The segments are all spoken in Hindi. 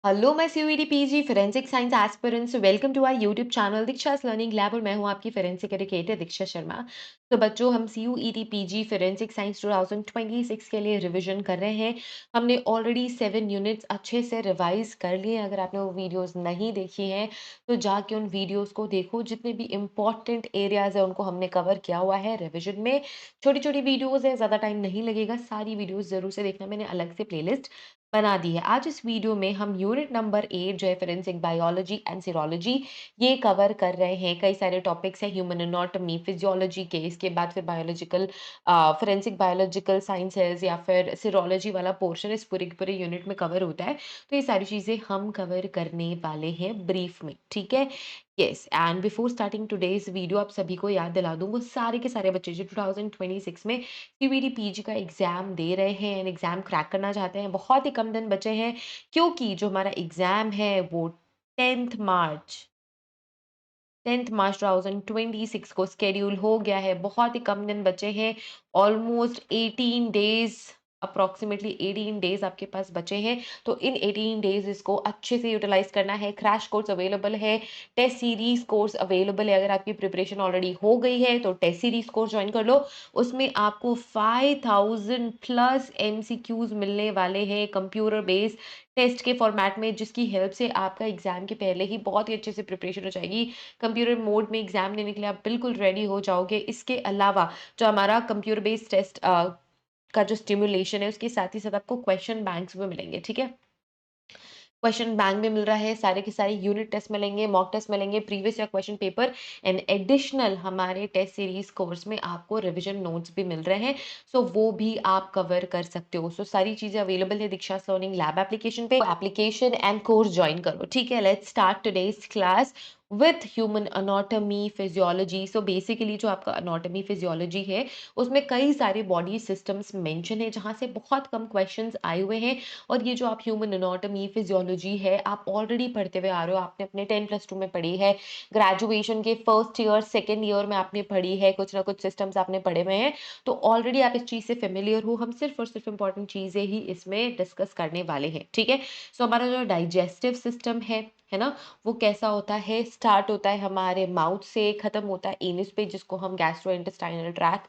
हेलो मैं CUET PG forensic science aspirants welcome to our YouTube channel Diksha's learning lab और मैं हूं आपकी फोरेंसिक एजुकेटर दीक्षा शर्मा। तो बच्चों हम सीयूईटी पीजी फोरेंसिक साइंस 2026 के लिए रिवीजन कर रहे हैं। हमने ऑलरेडी 7 यूनिट्स अच्छे से रिवाइज कर लिए। अगर आपने वो वीडियोस नहीं देखी हैं तो जाके उन वीडियोस को देखो। जितने भी इंपॉर्टेंट एरियाज है उनको हमने कवर किया हुआ है रिविजन में। छोटी छोटी वीडियोज है, ज़्यादा टाइम नहीं लगेगा, सारी वीडियोज जरूर से देखना, मैंने अलग से प्लेलिस्ट बना दी है। आज इस वीडियो में हम यूनिट नंबर 8 जो है फोरेंसिक बायोलॉजी एंड सीरोलॉजी ये कवर कर रहे हैं। कई सारे टॉपिक्स हैं ह्यूमन एनाटॉमी, फिजियोलॉजी के, इसके बाद फिर बायोलॉजिकल फोरेंसिक बायोलॉजिकल साइंसेज या फिर सीरोलॉजी वाला पोर्शन इस पूरे के पूरे यूनिट में कवर होता है। तो ये सारी चीज़ें हम कवर करने वाले हैं ब्रीफ में, ठीक है। Yes, and before starting today's video आप सभी को याद दिला दूँ, वो सारे के सारे बच्चे जो 2026 में सीयूईटी पीजी का एग्जाम दे रहे हैं एंड एग्जाम क्रैक करना चाहते हैं, बहुत ही कम दिन बचे हैं। क्योंकि जो हमारा एग्जाम है वो 10th मार्च 10th मार्च 2026 को स्केड्यूल हो गया है। बहुत ही कम दिन बचे हैं। ऑलमोस्ट 18 डेज, अप्रोक्सीमेटली 18 डेज आपके पास बचे हैं। तो इन 18 डेज इसको अच्छे से यूटिलाइज करना है। क्रैश कोर्स अवेलेबल है, टेस्ट सीरीज कोर्स अवेलेबल है। अगर आपकी प्रिपरेशन ऑलरेडी हो गई है तो टेस्ट सीरीज कोर्स ज्वाइन कर लो। उसमें आपको 5000 प्लस एमसीक्यूज मिलने वाले हैं कंप्यूटर बेस्ड टेस्ट के फॉर्मेट में, जिसकी हेल्प से आपका एग्जाम के पहले ही बहुत ही अच्छे से प्रिपरेशन हो जाएगी। कंप्यूटर मोड में एग्जाम देने के लिए आप बिल्कुल रेडी हो जाओगे। इसके अलावा जो हमारा कंप्यूटर बेस्ड टेस्ट का जो स्टिमुलेशन है उसके साथ ही साथ आपको क्वेश्चन बैंक्स भी मिलेंगे, ठीक है। क्वेश्चन बैंक भी मिल रहा है, सारे के सारे यूनिट टेस्ट मिलेंगे, मॉक टेस्ट मिलेंगे, प्रीवियस या क्वेश्चन पेपर एंड एडिशनल हमारे टेस्ट सीरीज कोर्स में आपको रिवीजन नोट्स भी मिल रहे हैं। सो वो भी आप कवर कर सकते हो। सो सारी चीजें अवेलेबल है दीक्षा लर्निंग लैब एप्लीकेशन पे। एप्लीकेशन एंड कोर्स ज्वाइन करो, ठीक है। Let's start today's class with human anatomy physiology. So basically जो आपका अनाटॉमी फिजियोलॉजी है उसमें कई सारे बॉडी सिस्टम्स मेंशन है जहां से बहुत कम क्वेश्चंस आए हुए हैं। और ये जो आप ह्यूमन एनाटॉमी फिजियोलॉजी है आप ऑलरेडी पढ़ते हुए आ रहे हो, आपने अपने 10+2 में पढ़ी है, ग्रेजुएशन के फर्स्ट ईयर सेकेंड ईयर में आपने पढ़ी है, कुछ ना कुछ सिस्टम्स आपने पढ़े हुए हैं। तो ऑलरेडी आप इस चीज से फेमिलियर हो। हम सिर्फ और सिर्फ इंपॉर्टेंट चीजें ही इसमें डिस्कस करने वाले हैं, ठीक है। सो हमारा जो डाइजेस्टिव सिस्टम है ना, वो कैसा होता है, स्टार्ट होता है हमारे माउथ से, खत्म होता है एनिस पे, जिसको हम गैस्ट्रोइंटेस्टाइनल ट्रैक्ट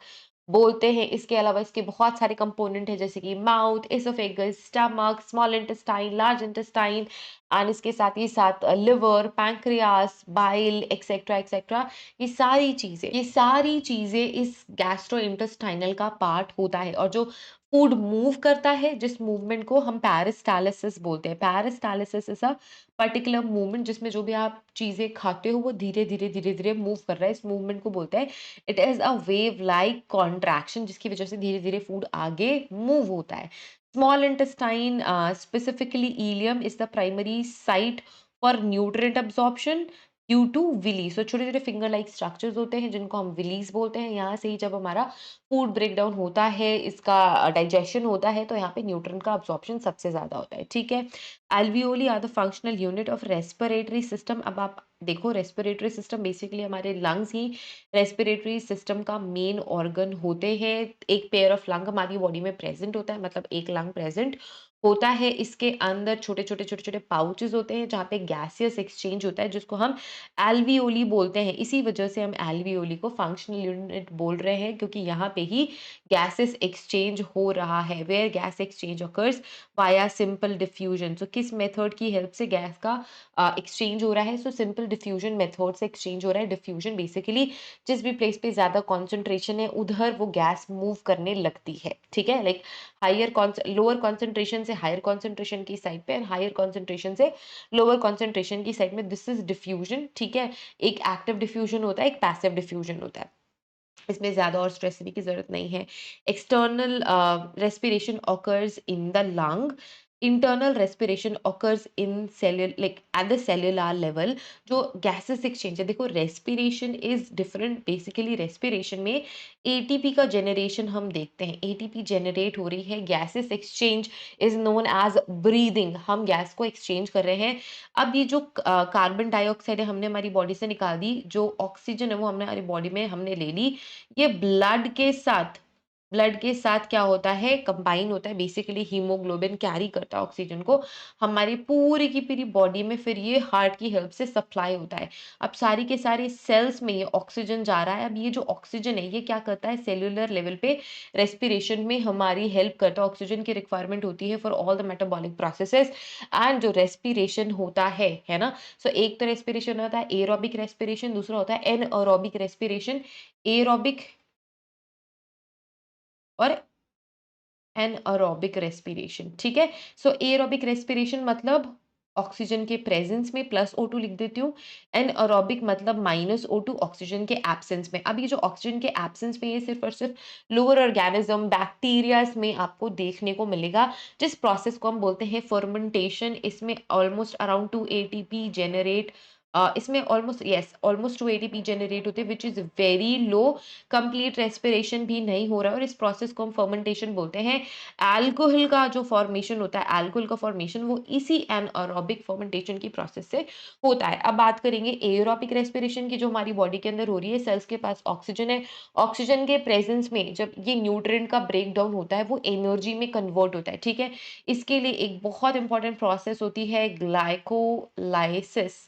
बोलते हैं। इसके अलावा इसके बहुत सारे कंपोनेंट हैं, जैसे कि mouth, oesophagus, stomach, small intestine, large intestine and इसके साथ ही साथ liver, pancreas, bile etcetera etcetera. ये सारी चीजें इस गैस्ट्रो इंटेस्टाइनल का पार्ट होता है। और जो फूड मूव करता है, जिस मूवमेंट को हम पेरिस्टालिसिस बोलते हैं, peristalsis is a particular movement जिसमें जो भी आप चीजें खाते हो वो धीरे धीरे धीरे धीरे मूव कर रहा है, इस मूवमेंट को बोलते हैं। It is a wave like contraction, जिसकी वजह से धीरे धीरे फूड आगे मूव होता है। Small intestine, specifically ileum, is the primary site for nutrient absorption due to villi. So छोटे छोटे फिंगर लाइक स्ट्रक्चर्स होते हैं जिनको हम विलीज बोलते हैं। यहाँ से ही जब हमारा फूड ब्रेक डाउन होता है, इसका डाइजेशन होता है, तो यहाँ पे न्यूट्रिएंट का अब्जॉर्प्शन सबसे ज्यादा होता है, ठीक है। Alveoli are the functional unit of respiratory system. अब आप देखो, रेस्पिरेटरी सिस्टम बेसिकली हमारे लंग्स ही रेस्पिरेटरी सिस्टम का मेन ऑर्गन होते हैं। एक पेयर ऑफ लंग हमारी बॉडी में प्रेजेंट होता है, मतलब एक लंग प्रेजेंट होता है। इसके अंदर छोटे छोटे छोटे छोटे पाउचेस होते हैं जहाँ पे गैसियस एक्सचेंज होता है, जिसको हम एल्वियोली बोलते हैं। इसी वजह से हम एल्वियोली को फंक्शनल यूनिट बोल रहे हैं, क्योंकि यहाँ पे ही गैसेस एक्सचेंज हो रहा है। Where gas exchange occurs via simple diffusion. So किस मेथड की हेल्प से गैस का एक्सचेंज हो रहा है? सो सिंपल डिफ्यूजन मेथड से एक्सचेंज हो रहा है। डिफ्यूजन बेसिकली जिस भी प्लेस पे ज्यादा कॉन्सेंट्रेशन है उधर वो गैस मूव करने लगती है, ठीक है। लाइक हायर लोअर कॉन्सेंट्रेशन से हायर कॉन्सेंट्रेशन की साइड पे एंड हायर कॉन्सेंट्रेशन से लोअर कॉन्सेंट्रेशन की साइड में, दिस इज डिफ्यूजन, ठीक है। एक एक्टिव डिफ्यूजन होता है, एक पैसिव डिफ्यूजन होता है। इसमें ज्यादा और स्ट्रेस की जरूरत नहीं है। External respiration occurs in the lung, internal respiration occurs in cellular, like at the cellular level. जो गैसेस एक्सचेंज है, देखो respiration is different. Basically respiration में एटीपी का जनरेशन हम देखते हैं, एटीपी जनरेट हो रही है। Gases exchange is known as breathing, हम गैस को एक्सचेंज कर रहे हैं। अब ये जो कार्बन डाइऑक्साइड है हमने हमारी बॉडी से निकाल दी, जो ऑक्सीजन है वो हमने हमारी बॉडी में हमने ले ली। ये ब्लड के साथ क्या होता है, कंबाइन होता है, बेसिकली हीमोग्लोबिन कैरी करता है ऑक्सीजन को हमारी पूरी की पूरी बॉडी में, फिर ये हार्ट की हेल्प से सप्लाई होता है। अब सारी के सारे सेल्स में ये ऑक्सीजन जा रहा है। अब ये जो ऑक्सीजन है ये क्या करता है, सेल्यूलर लेवल पे रेस्पिरेशन में हमारी हेल्प करता है। ऑक्सीजन की रिक्वायरमेंट होती है for all the metabolic processes and जो रेस्पिरेशन होता है ना। सो एक तो रेस्पिरेशन होता है एरोबिक रेस्पिरेशन, दूसरा होता है एनएरोबिक रेस्पिरेशन। एरोबिक और एनएरोबिक रेस्पिरेशन, ठीक है। सो एरोबिक रेस्पिरेशन मतलब ऑक्सीजन के प्रेजेंस में प्लस O2 लिख देती हूँ। एनएरोबिक मतलब माइनस O2 ऑक्सीजन के एब्सेंस में। अब ये जो ऑक्सीजन के एब्सेंस में ये सिर्फ और सिर्फ लोअर ऑर्गेनिज्म बैक्टीरियाज में आपको देखने को मिलेगा, जिस प्रोसेस को हम बोलते हैं फर्मेंटेशन। इसमें ऑलमोस्ट अराउंड 2 एटीपी जेनरेट इसमें ऑलमोस्ट 2 एटीपी जेनरेट होते हैं, which is very low. Complete respiration भी नहीं हो रहा है और इस प्रोसेस को हम फर्मेंटेशन बोलते हैं। अल्कोहल का जो फॉर्मेशन होता है, अल्कोहल का फॉर्मेशन वो इसी एनारोबिक फर्मेंटेशन की प्रोसेस से होता है। अब बात करेंगे एरोबिक रेस्पिरेशन की, जो हमारी बॉडी के अंदर हो रही है। सेल्स के पास ऑक्सीजन है, ऑक्सीजन के प्रेजेंस में जब ये न्यूट्रिएंट का ब्रेक डाउन होता है वो एनर्जी में कन्वर्ट होता है, ठीक है। इसके लिए एक बहुत इंपॉर्टेंट प्रोसेस होती है ग्लाइकोलाइसिस,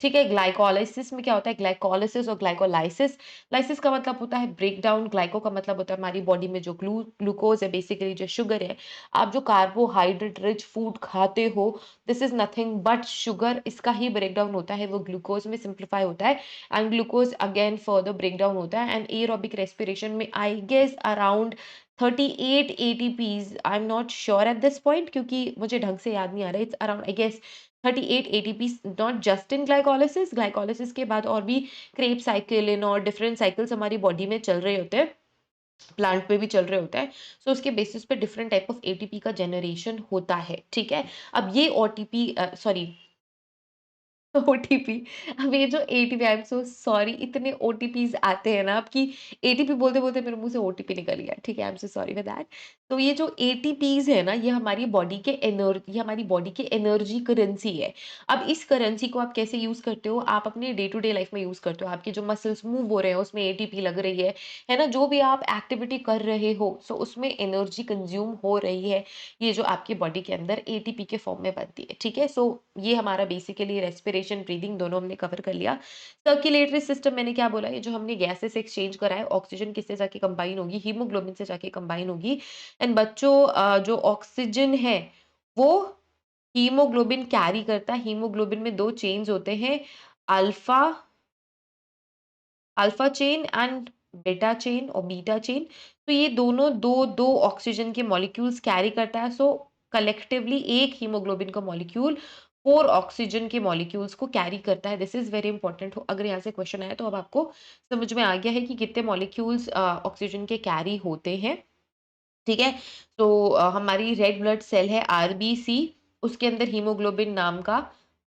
ठीक है। ग्लाइकोलाइसिस में क्या होता है, ग्लाइकोलाइसिस और ग्लाइकोलाइसिस। लाइसिस का मतलब होता है ब्रेक डाउन, ग्लाइको का मतलब होता है हमारी बॉडी में जो ग्लूकोज है, बेसिकली जो शुगर है। आप जो कार्बोहाइड्रेट रिच फूड खाते हो, this is nothing but sugar. इसका ही ब्रेक डाउन होता है, वो ग्लूकोज में सिंप्लीफाई होता है and glucose again further break down होता है। एंड एरोबिक रेस्पिरेशन में I guess around 38 ATPs, I am not sure at this point क्योंकि मुझे ढंग से याद नहीं आ रहा है। It's around I guess 38 ATPs, not just in glycolysis. Glycolysis के बाद और भी क्रेब साइकिल और डिफरेंट साइकिल्स हमारी बॉडी में चल रहे होते हैं, प्लांट पे भी चल रहे होते हैं। सो उसके बेसिस पे डिफरेंट टाइप ऑफ एटीपी का जनरेशन होता है, ठीक है। अब ये ओटीपी सॉरी ओटीपी, अब ये जो ATP, I am so sorry, इतने ओटीपीज आते हैं ना आपकी, एटीपी बोलते बोलते मेरे मुंह से ओटीपी निकल गया, ठीक है। I am so sorry for that. तो ये जो एटीपीज है ना, ये हमारी बॉडी के एनर्जी, ये हमारी बॉडी की एनर्जी करेंसी है। अब इस करेंसी को आप कैसे यूज करते हो, आप अपने डे टू डे लाइफ में यूज करते हो। आपके जो मसल्स मूव हो रहे हैं उसमें एटीपी लग रही है ना। जो भी आप एक्टिविटी कर रहे हो सो उसमें एनर्जी कंज्यूम हो रही है, ये जो आपकी बॉडी के अंदर एटीपी के फॉर्म में बनती है, ठीक है। सो ये हमारा बेसिकली रेस्पिरेशन ब्रीदिंग दोनों हमने कवर कर लिया। सर्कुलेटरी सिस्टम मैंने क्या बोला, ये जो हमने गैसेस एक्सचेंज करा है, ऑक्सीजन किससे जाके कंबाइन होगी, हीमोग्लोबिन से जाके कंबाइन होगी। एंड बच्चों जो ऑक्सीजन है वो हीमोग्लोबिन कैरी करता है। हीमोग्लोबिन में दो चेन्स होते हैं, अल्फा अल्फा चेन एंड बेटा चेन और बीटा चेन। तो ये दोनों दो दो ऑक्सीजन के मॉलिक्यूल्स कैरी करता है। सो कलेक्टिवली एक हीमोग्लोबिन का मॉलिक्यूल 4 ऑक्सीजन के मॉलिक्यूल्स को कैरी करता है। This is very important. अगर यहाँ से क्वेश्चन आया तो अब आपको समझ में आ गया है कि कितने मॉलिक्यूल्स ऑक्सीजन के कैरी होते हैं, ठीक है। तो हमारी रेड ब्लड सेल है आरबीसी, उसके अंदर हीमोग्लोबिन नाम का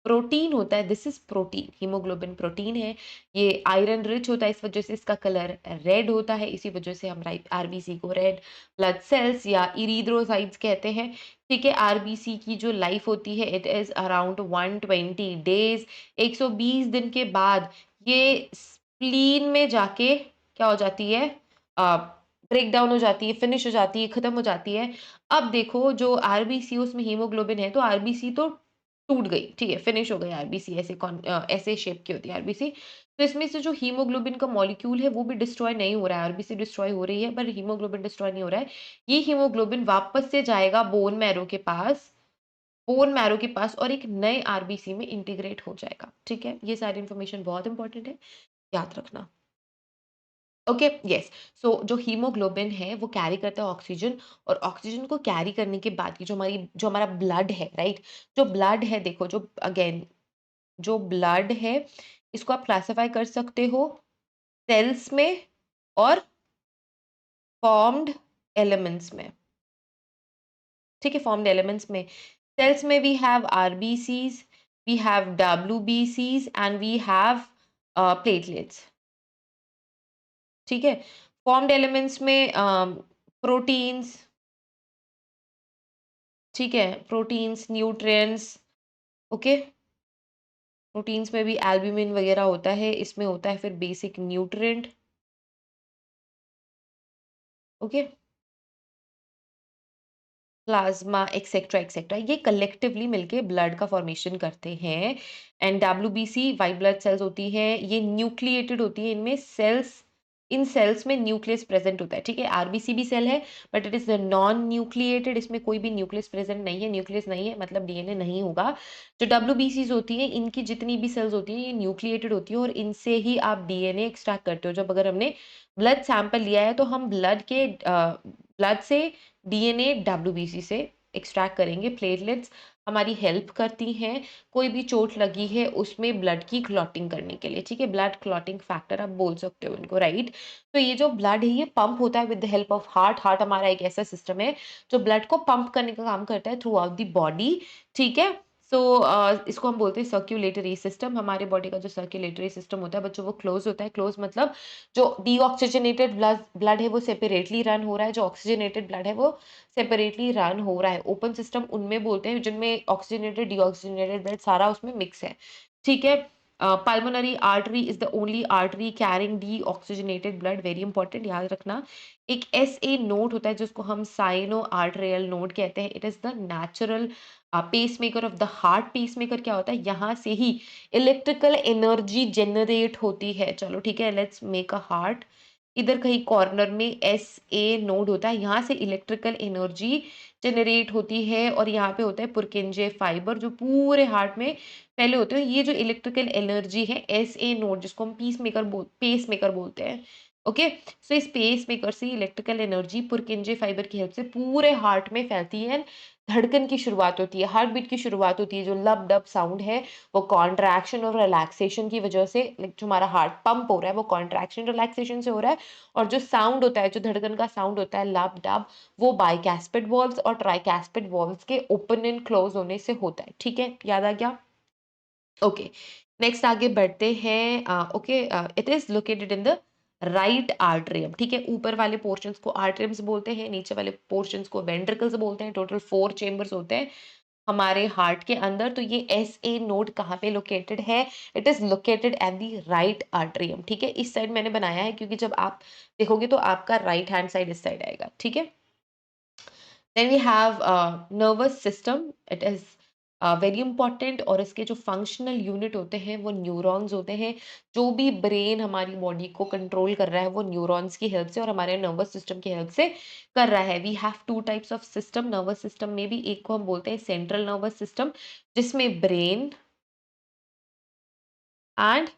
प्रोटीन होता है। This is protein, haemoglobin protein है। ये आयरन रिच होता है, इस वजह से इसका कलर रेड होता है। इसी वजह से हम आरबीसी को रेड ब्लड सेल्स या इरिथ्रोसाइट्स कहते हैं, ठीक है। आरबीसी की जो लाइफ होती है इट इज अराउंड 120 डेज। 120 दिन के बाद ये स्प्लीन में जाके क्या हो जाती है, ब्रेक डाउन हो जाती है, फिनिश हो जाती है, खत्म हो जाती है। अब देखो जो आरबीसी उसमें हीमोग्लोबिन है, तो आरबीसी तो टूट गई, ठीक है, फिनिश हो गई आरबीसी। ऐसे शेप की होती है आरबीसी। तो इसमें से जो हीमोग्लोबिन का मॉलिक्यूल है वो भी डिस्ट्रॉय नहीं हो रहा है, आरबीसी डिस्ट्रॉय हो रही है पर हीमोग्लोबिन डिस्ट्रॉय नहीं हो रहा है। ये हीमोग्लोबिन वापस से जाएगा बोन मैरो के पास, बोन मैरो के पास, और एक नए आरबीसी में इंटीग्रेट हो जाएगा, ठीक है। ये सारी इंफॉर्मेशन बहुत इंपॉर्टेंट है, याद रखना। Okay, yes. सो जो हीमोग्लोबिन है वो कैरी करता है ऑक्सीजन, और ऑक्सीजन को कैरी करने के बाद की जो हमारा ब्लड है, राइट। जो ब्लड है देखो, जो अगेन जो ब्लड है इसको आप क्लासिफाई कर सकते हो सेल्स में और फॉर्म्ड एलिमेंट्स में, ठीक है। फॉर्म्ड एलिमेंट्स में, सेल्स में we have RBCs, we have डब्ल्यूबीसीज एंड वी हैव प्लेटलेट्स, ठीक है। फॉर्म्ड एलिमेंट्स में प्रोटीन्स, ठीक है, प्रोटीन्स, न्यूट्रिएंट्स, ओके। प्रोटीन्स में भी एल्ब्यूमिन वगैरह होता है, इसमें होता है फिर basic nutrient, okay. Plasma etcetera etcetera ये कलेक्टिवली मिलके ब्लड का फॉर्मेशन करते हैं। And WBC white blood cells होती है, ये न्यूक्लिएटेड होती है, इनमें सेल्स, इन सेल्स में न्यूक्लियस प्रेजेंट होता है, ठीक है। आरबीसी भी सेल है but it is non nucleated, इसमें कोई भी न्यूक्लियस प्रेजेंट नहीं है, न्यूक्लियस नहीं है मतलब डीएनए नहीं होगा। जो डब्ल्यूबीसीज होती है इनकी जितनी भी सेल्स होती हैं ये न्यूक्लिएटेड होती है और इनसे ही आप डीएनए एक्सट्रैक्ट करते हो। जब अगर हमने ब्लड सैंपल लिया है तो हम ब्लड से डीएनए डब्ल्यूबीसी से एक्सट्रैक्ट करेंगे। प्लेटलेट्स हमारी हेल्प करती हैं कोई भी चोट लगी है उसमें ब्लड की क्लॉटिंग करने के लिए, ठीक है। ब्लड क्लॉटिंग फैक्टर आप बोल सकते हो इनको, राइट। तो ये जो ब्लड है ये पंप होता है with the help of heart. Heart हमारा एक ऐसा सिस्टम है जो ब्लड को पंप करने का काम करता है थ्रू आउट द बॉडी, ठीक है। सो इसको हम बोलते हैं सर्क्यूलेटरी सिस्टम। हमारे बॉडी का जो सर्क्यूलेटरी सिस्टम होता है बच्चों वो क्लोज होता है। क्लोज मतलब जो डीऑक्सीजनेटेड ब्लड है वो सेपरेटली रन हो रहा है, जो ऑक्सीजनेटेड ब्लड है वो सेपरेटली रन हो रहा है। ओपन सिस्टम उनमें बोलते हैं जिनमें ऑक्सीजनेटेड डीऑक्सीजनेटेड ब्लड सारा उसमें मिक्स है, ठीक है। Pulmonary artery is the only artery carrying deoxygenated blood, very important याद रखना। एक एस ए नोड होता है जिसको हम साइनो आर्टरियल नोड कहते हैं। It is the natural pacemaker of the heart. Pacemaker क्या होता है, यहाँ से ही इलेक्ट्रिकल एनर्जी जनरेट होती है। चलो ठीक है, लेट्स मेक अ हार्ट। इधर कहीं कॉर्नर में एस ए नोड होता है, यहाँ से इलेक्ट्रिकल एनर्जी जनरेट होती है और यहाँ पे होता है पुरकिंजे फाइबर जो पूरे हार्ट में फैले होते हैं। ये जो इलेक्ट्रिकल एनर्जी है एस ए नोड जिसको हम पेस मेकर बोलते हैं, ओके। सो इस पेस मेकर से इलेक्ट्रिकल एनर्जी पुरकिंजे फाइबर की हेल्प से पूरे हार्ट में फैलती है। धड़कन की शुरुआत होती है, हार्ट बीट की शुरुआत होती है। जो लब डब साउंड है वो कॉन्ट्रैक्शन और रिलैक्सेशन की वजह से, लाइक जो हमारा हार्ट पंप हो रहा है वो कॉन्ट्रैक्शन रिलैक्सेशन से हो रहा है। और जो साउंड होता है, जो धड़कन का साउंड होता है लब डब, वो बाइकैस्पिड वॉल्व्स और ट्राइकैस्पिड वॉल्व्स के ओपन एंड क्लोज होने से होता है, ठीक है। याद आ गया, ओके। नेक्स्ट आगे बढ़ते हैं। Okay, it is located in the right atrium, ठीक है। ऊपर वाले पोर्शंस को आर्टरियम्स बोलते हैं, नीचे वाले पोर्शंस को वेंट्रिकल्स बोलते हैं। टोटल 4 चेंबर्स होते हैं हमारे हार्ट के अंदर। तो ये एस ए नोड कहाँ पे लोकेटेड है, it is located at the right atrium, ठीक है। इस साइड मैंने बनाया है क्योंकि जब आप देखोगे तो आपका राइट हैंड साइड इस साइड आएगा, ठीक है। Then we have nervous system, it is very important. और इसके जो फंक्शनल यूनिट होते हैं वो न्यूरॉन्स होते हैं। जो भी ब्रेन हमारी बॉडी को कंट्रोल कर रहा है वो न्यूरॉन्स की हेल्प से और हमारे नर्वस सिस्टम की हेल्प से कर रहा है। We have 2 types of system nervous system में भी। एक को हम बोलते हैं सेंट्रल नर्वस सिस्टम जिसमें ब्रेन एंड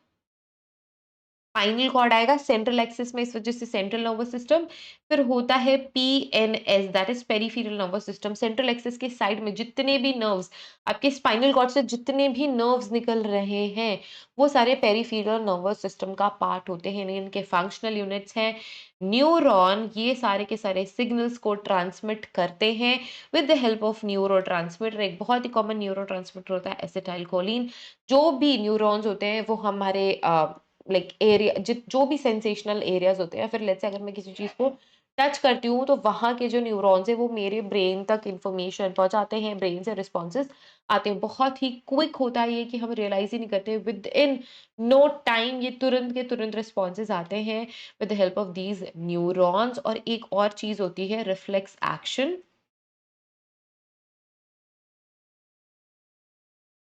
स्पाइनल कॉर्ड आएगा सेंट्रल एक्सिस में, इस वजह से सेंट्रल नर्वस सिस्टम। फिर होता है PNS, that is peripheral nervous system. Central axis के साइड में जितने भी नर्व्स, आपके स्पाइनल कॉर्ड से जितने भी नर्व्स निकल रहे हैं वो सारे पेरिफेरल नर्वस सिस्टम का पार्ट होते हैं। इनके फंक्शनल यूनिट्स हैं न्यूरॉन। ये सारे के सारे सिग्नल्स को ट्रांसमिट करते हैं with the help of neuro. एक बहुत ही कॉमन न्यूरो होता है एसिटाइलकोलिन। जो भी न्यूरॉन्स होते हैं वो हमारे लाइक एरिया जो भी सेंसेशनल एरियाज होते हैं, फिर लेट्स से अगर मैं किसी चीज को टच करती हूँ तो वहां के जो न्यूरॉन्स है वो मेरे ब्रेन तक इंफॉर्मेशन पहुंचाते हैं, ब्रेन से रिस्पॉन्सेज आते हैं। बहुत ही क्विक होता है ये कि हम रियलाइज ही नहीं करते, विद इन नो टाइम ये तुरंत के तुरंत रिस्पॉन्सेज आते हैं with the help of these neurons. और एक और चीज होती है रिफ्लेक्स एक्शन,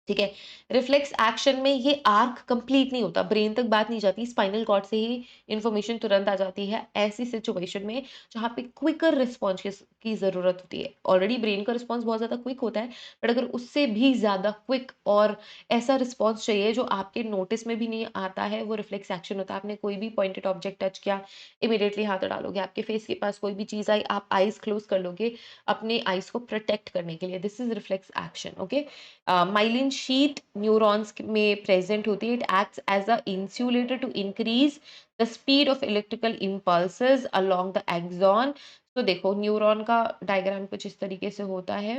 ठीक है। रिफ्लेक्स एक्शन में ये आर्क कंप्लीट नहीं होता, ब्रेन तक बात नहीं जाती, स्पाइनल कॉर्ड से ही इंफॉर्मेशन तुरंत आ जाती है ऐसी सिचुएशन में जहाँ पे क्विकर रिस्पॉन्स की जरूरत होती है। ऑलरेडी ब्रेन का रिस्पॉन्स बहुत ज्यादा क्विक होता है बट अगर उससे भी ज्यादा क्विक और ऐसा रिस्पॉन्स चाहिए जो आपके नोटिस में भी नहीं आता है, वो रिफ्लेक्स एक्शन होता है। आपने कोई भी पॉइंटेड ऑब्जेक्ट टच किया, इमीडिएटली हाथ डालोगे, आपके फेस के पास कोई भी चीज आई आप आईज क्लोज कर लोगे अपने आईज को प्रोटेक्ट करने के लिए। This is reflex action, okay. Myelin sheath neurons में प्रेजेंट होती है। It acts as a insulator to increase the speed of electrical impulses along the axon. तो देखो न्यूरॉन का डायग्राम कुछ इस तरीके से होता है,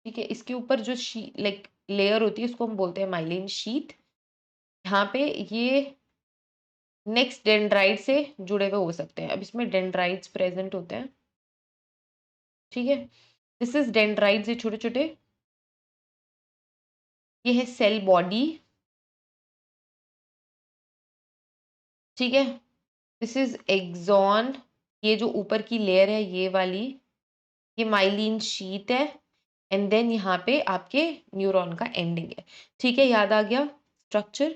ठीक है। इसके ऊपर जो लाइक लेयर होती है उसको हम बोलते हैं माइलिन शीट। यहाँ पे ये नेक्स्ट डेंड्राइट से जुड़े हुए हो सकते हैं। अब इसमें डेंड्राइट्स प्रेजेंट होते हैं, ठीक है। दिस इज डेंड्राइट्स, ये छोटे छोटे, ये है सेल बॉडी, ठीक है? दिस इज़ एक्सॉन, ये जो ऊपर की लेयर है ये वाली, ये माइलिन शीट है एंड देन यहाँ पे आपके न्यूरॉन का एंडिंग है। ठीक है, याद आ गया structure?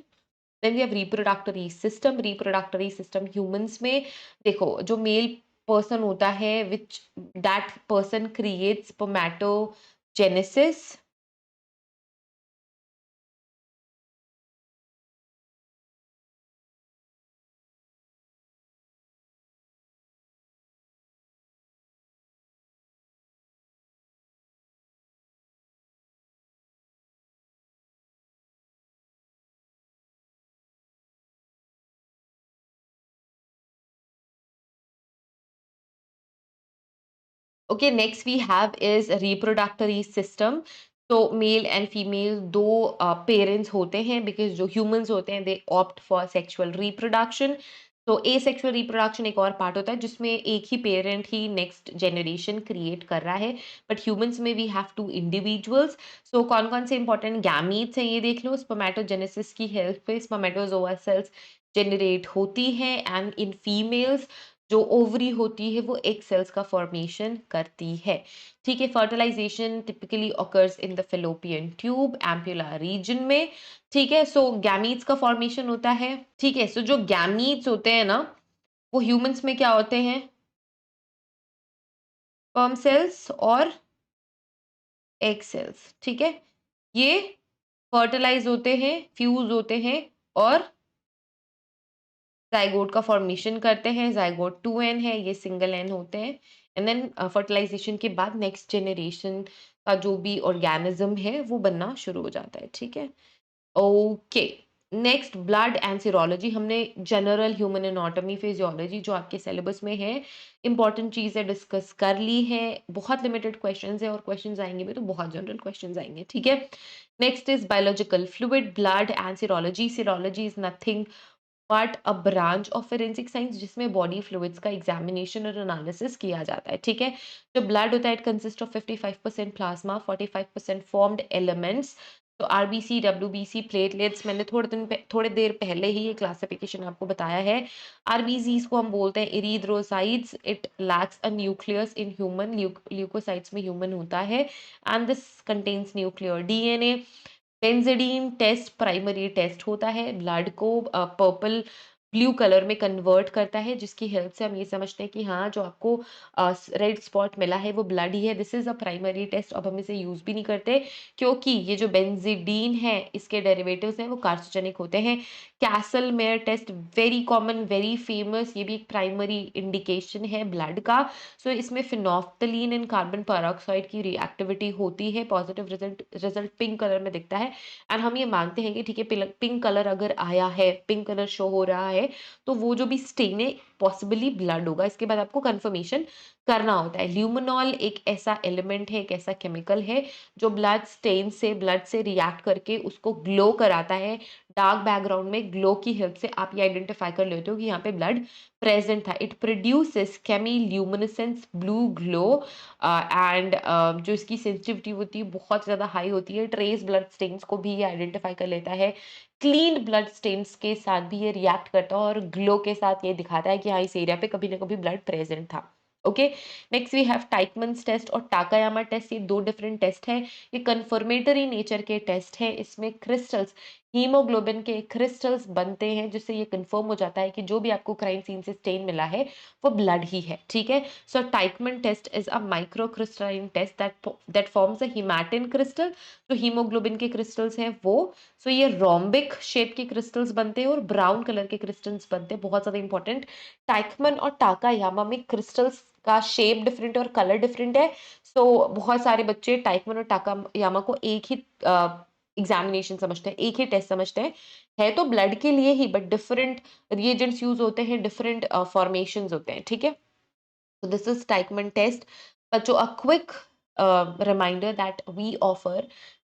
Then we have reproductory system. Reproductory system humans में देखो, जो मेल पर्सन होता है which that person creates spermatogenesis. Okay, next we have is reproductory system. तो मेल एंड फीमेल दो पेरेंट्स होते हैं, बिकॉज जो ह्यूमंस होते हैं they opt for sexual reproduction. तो ए सेक्सुअल रिप्रोडक्शन एक और पार्ट होता है जिसमें एक ही पेरेंट ही नेक्स्ट जनरेशन क्रिएट कर रहा है, बट ह्यूमंस में वी हैव टू इंडिविजुअल्स। सो कौन कौन से इंपॉर्टेंट गैमीट्स हैं ये देख लो। स्पर्मेटोजेनेसिस की हेल्प पे स्पर्मेटोजोआ सेल्स जनरेट होती है एंड इन फीमेल्स जो ओवरी होती है वो एग सेल्स का फॉर्मेशन करती है। ठीक है, fertilization typically occurs in the fallopian tube ampulla region में। ठीक है, सो गैमीट्स का फॉर्मेशन होता है। ठीक है, सो जो गैमीट्स होते हैं ना वो ह्यूमंस में क्या होते हैं? स्पर्म सेल्स और एग सेल्स। ठीक है, ये फर्टिलाइज होते हैं, फ्यूज होते हैं और ज़ाइगोट का फॉर्मेशन करते हैं। ज़ाइगोट 2n है, ये सिंगल n होते हैं एंड देन फर्टिलाइजेशन के बाद नेक्स्ट जनरेशन का जो भी ऑर्गेनिज्म है वो बनना शुरू हो जाता है। ठीक है, okay. Next blood and serology. हमने जनरल ह्यूमन एनाटॉमी फिजियोलॉजी जो आपके सिलेबस में है इंपॉर्टेंट चीज़ है डिस्कस कर ली है। बहुत लिमिटेड क्वेश्चंस है और क्वेश्चंस आएंगे भी तो बहुत जनरल क्वेश्चंस आएंगे। ठीक है, next is biological fluid blood and serology. Serology is nothing but a branch of forensic science जिसमें बॉडी फ्लूइड्स का एग्जामिनेशन और एनालिसिस किया जाता है। ठीक है, जो ब्लड होता है it consist of 55% plasma, 45% formed elements. तो आरबीसी, डब्ल्यूबीसी, प्लेटलेट्स, मैंने थोड़े देर पहले ही ये क्लासिफिकेशन आपको बताया है। आरबीसीज को हम बोलते हैं erythrocytes. It lacks a nucleus in human. Leucocytes में ह्यूमन होता है and this contains nuclear DNA. Benzidine test primary test होता है, ब्लड को पर्पल ब्लू कलर में कन्वर्ट करता है, जिसकी हेल्प से हम ये समझते हैं कि हाँ जो आपको रेड स्पॉट मिला है वो ब्लड ही है। This is a primary test. अब हम इसे यूज भी नहीं करते क्योंकि ये जो बेंजीडीन है इसके डेरिवेटिव्स हैं वो कार्सिनोजेनिक होते हैं। Kastle Meyer test very common, very famous, ये भी एक प्राइमरी इंडिकेशन है ब्लड का। सो इसमें फिनोफ्थलीन एंड कार्बन पेरोक्साइड की रिएक्टिविटी होती है। Positive result result pink colour में दिखता है एंड हम ये मानते हैं कि ठीक है पिंक कलर अगर आया है, पिंक कलर शो हो रहा है तो वो जो भी स्टेन है पॉसिबली ब्लड होगा। इसके बाद आपको कंफर्मेशन करना होता है। ल्यूमिनॉल एक ऐसा एलिमेंट है, एक ऐसा केमिकल है जो ब्लड से रिएक्ट करके उसको ग्लो कराता है। डार्क बैकग्राउंड में ग्लो की हेल्प से आप ये आइडेंटिफाई कर लेते हो कि यहाँ पे ब्लड प्रेजेंट था। It produces chemiluminescence blue glow and जो इसकी सेंसिटिविटी होती है बहुत ज़्यादा हाई होती है। ट्रेस ब्लड स्टेन्स को भी ये आइडेंटिफाई कर लेता है। क्लीन ब्लड स्टेन्स के साथ भी ये रिएक्ट करता है और ग्लो के साथ ये दिखाता है कि हाँ इस एरिया पे कभी ना कभी ब्लड प्रेजेंट था। Okay, next we have Teichmann's test और टाकायामा टेस्ट। ये दो डिफरेंट टेस्ट है। ये कन्फर्मेटरी नेचर के टेस्ट है। इसमें क्रिस्टल्स, हीमोग्लोबिन के क्रिस्टल्स बनते हैं जिससे ये कंफर्म हो जाता है कि जो भी आपको क्राइम सीन से स्टेन मिला है वो ब्लड ही है। ठीक है, so Teichmann test is a microcrystalline test that forms a haematin crystal. जो हीमोग्लोबिन के क्रिस्टल्स हैं वो, सो ये रोम्बिक शेप के क्रिस्टल्स बनते हैं और ब्राउन कलर के क्रिस्टल्स बनते हैं। बहुत ज्यादा इंपॉर्टेंट। टाइकमन और टाकायामा में क्रिस्टल्स का शेप डिफरेंट है और कलर डिफरेंट है। सो बहुत सारे बच्चे टाइकमन और टाकायामा को एक ही एग्जामिनेशन समझते हैं, एक ही टेस्ट समझते हैं। है तो ब्लड के लिए ही बट डिफरेंट रिएजेंट्स यूज होते हैं, डिफरेंट फॉर्मेशंस होते हैं। ठीक है, so this is Teichmann test. But a quick reminder that we offer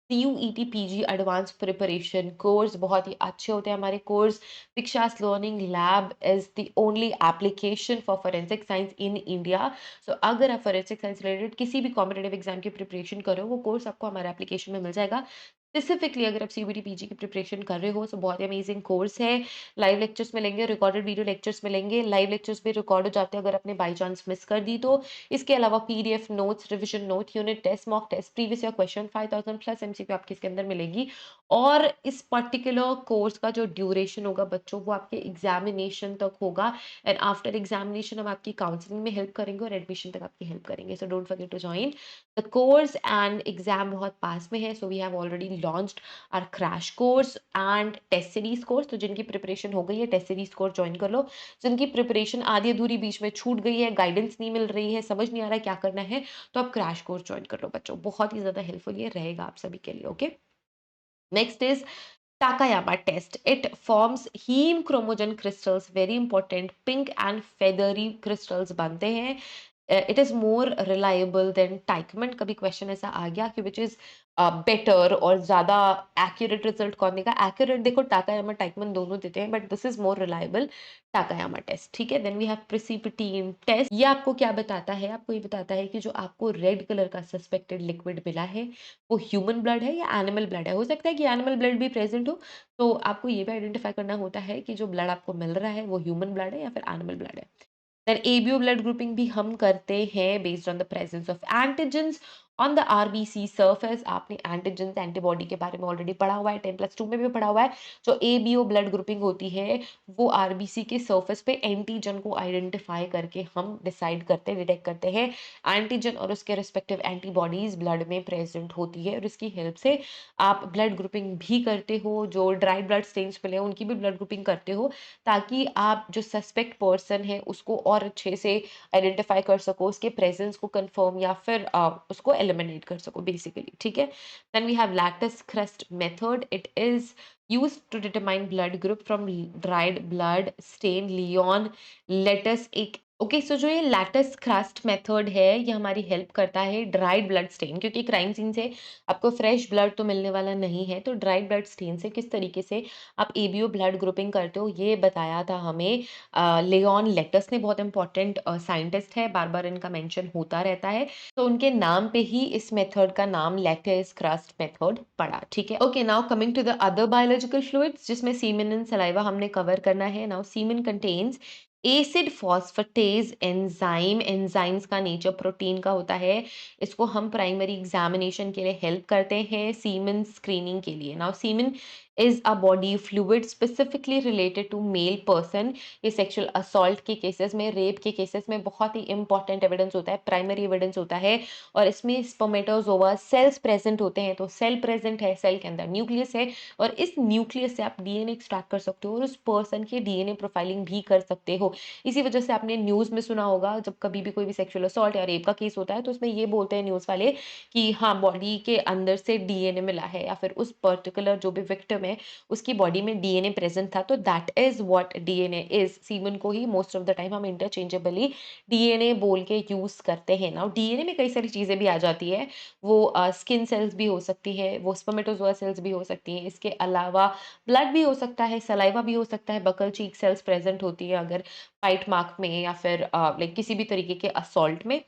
CUET PG Advanced Preparation course। बहुत ही अच्छे होते हैं हमारे course. Diksha's Learning Lab is the only application for forensic science in India। So अगर आप forensic science related किसी भी competitive exam की preparation कर रहे हो वो कोर्स आपको हमारे application में मिल जाएगा। स्पेसिफिकली अगर आप सीयूईटी पीजी की प्रिपरेशन कर रहे हो तो बहुत ही अमेजिंग कोर्स है। लाइव लेक्चर्स मिलेंगे, रिकॉर्डेड वीडियो लेक्चर्स मिलेंगे। लाइव लेक्चर्स भी रिकॉर्ड हो जाते हैं अगर आपने बाय चांस मिस कर दी तो। इसके अलावा PDF notes, revision note, unit test, mock test, previous year question, 5000 plus MCQ आपके इसके अंदर मिलेगी। और इस पर्टिकुलर कोर्स का जो ड्यूरेशन होगा बच्चों, वो आपके एग्जामिनेशन तक होगा। एंड आफ्टर एग्जामिनेशन हम आपकी काउंसलिंग में हेल्प करेंगे और एडमिशन तक आपकी हेल्प करेंगे। So don't forget to join the course. And exam बहुत पास में है, so we have already launched our crash course and test series course. तो जिनकी प्रिपरेशन हो गई है टेस्ट सीरीज कोर्स ज्वाइन कर लो। जिनकी प्रिपरेशन आधी अधूरी बीच में छूट गई है, गाइडेंस नहीं मिल रही है, समझ नहीं आ रहा है क्या करना है, तो आप क्रैश कोर्स ज्वाइन कर लो बच्चों। बहुत ही ज्यादा हेल्पफुल ये रहेगा आप सभी के लिए। Okay, next is Takayama test. It forms heme chromogen crystals, very important, pink and feathery crystals बनते हैं। It is more reliable than Teichmann. कभी क्वेश्चन ऐसा आ गया कि विच इज बेटर और ज्यादा एक्यूरेट रिजल्ट कौन देगा? एक्यूरेट देखो टाकायामा टाइकमन दोनों देते हैं, but this is more reliable Takayama test. ठीक है, then we have precipitin test. ये आपको क्या बताता है? आपको ये बताता है कि जो आपको रेड कलर का सस्पेक्टेड लिक्विड मिला है वो ह्यूमन ब्लड है या एनिमल ब्लड है। हो सकता है कि एनिमल ब्लड भी प्रेजेंट हो, तो आपको ये भी आइडेंटिफाई करना होता है कि जो ब्लड आपको मिल रहा है वो ह्यूमन ब्लड है या फिर एनिमल ब्लड है। देन एबीओ ब्लड ग्रुपिंग भी हम करते हैं based on the presence of antigens on the RBC surface. आपने एंटीजेंस एंटीबॉडी के बारे में ऑलरेडी पढ़ा हुआ है, 10+2 में भी पढ़ा हुआ है। जो एबीओ ब्लड ग्रुपिंग होती है वो आरबीसी के सर्फेस पे एंटीजन को आइडेंटिफाई करके हम डिसाइड करते हैं, डिटेक्ट करते हैं एंटीजन और उसके रिस्पेक्टिव एंटीबॉडीज ब्लड में प्रेजेंट होती है, और इसकी हेल्प से आप ब्लड ग्रुपिंग भी करते हो। जो ड्राई ब्लड स्टेन्स मिले हैं उनकी भी ब्लड ग्रुपिंग करते हो, ताकि आप जो सस्पेक्ट पर्सन है उसको और अच्छे से आइडेंटिफाई कर सको, उसके प्रेजेंस को कंफर्म या फिर उसको एलिमिनेट कर सको बेसिकली। ठीक है, then we have lattice crust method. It is used to determine blood group from dried blood stain Leone Lattes एक। ओके, सो जो ये लैटिस क्रस्ट मेथड है ये हमारी हेल्प करता है ड्राइड ब्लड स्टेन, क्योंकि क्राइम सीन से आपको फ्रेश ब्लड तो मिलने वाला नहीं है, तो ड्राइड ब्लड स्टेन से किस तरीके से आप एबीओ ब्लड ग्रुपिंग करते हो ये बताया था हमें लियोन लेटस ने। बहुत इंपॉर्टेंट साइंटिस्ट है, बार बार इनका मेंशन होता रहता है, तो उनके नाम पे ही इस मेथड का नाम लैटिस क्रस्ट मेथड पड़ा। ठीक है, okay, now coming to the other biological fluids जिसमें सीमेन एंड सलाइवा हमने कवर करना है। Now semen contains acid phosphatase enzyme. Enzymes का नेचर प्रोटीन का होता है। इसको हम प्राइमरी एग्जामिनेशन के लिए हेल्प करते हैं सीमेन स्क्रीनिंग के लिए। Now semen is a body fluid specifically related to male person. ये सेक्सुअल असॉल्ट के केसेस में, रेप के केसेस में बहुत ही इंपॉर्टेंट एविडेंस होता है, प्राइमरी एविडेंस होता है। और इसमें स्पर्मेटोजोआ सेल्स प्रेजेंट होते हैं, तो सेल प्रेजेंट है, सेल के अंदर न्यूक्लियस है, और इस न्यूक्लियस से आप डीएनए एक्सट्रैक्ट कर सकते हो और उस पर्सन की डीएनए प्रोफाइलिंग भी कर सकते हो। इसी वजह से आपने न्यूज में सुना होगा जब कभी भी कोई भी सेक्सुअल असॉल्ट या रेप का केस होता है तो उसमें ये बोलते हैं न्यूज वाले कि हाँ बॉडी के अंदर से डीएनए मिला है, या फिर उस पर्टिकुलर जो भी विक्टिम है उसकी बॉडी में डीएनए प्रेजेंट था। तो that is what DNA is. Semen को ही मोस्ट ऑफ द टाइम हम इंटरचेंजेबली डीएनए बोल के यूज करते हैं। नाउ डीएनए में कई सारी चीजें भी आ जाती है, वो स्किन सेल्स भी हो सकती है, वो स्पर्मेटोजोआ सेल्स भी हो सकती हैं, इसके अलावा ब्लड भी हो सकता है, सलाइवा भी हो सकता है, बकल चीक सेल्स प्रेजेंट होती है अगर बाइट मार्क में या फिर लाइक किसी भी तरीके के असॉल्ट में।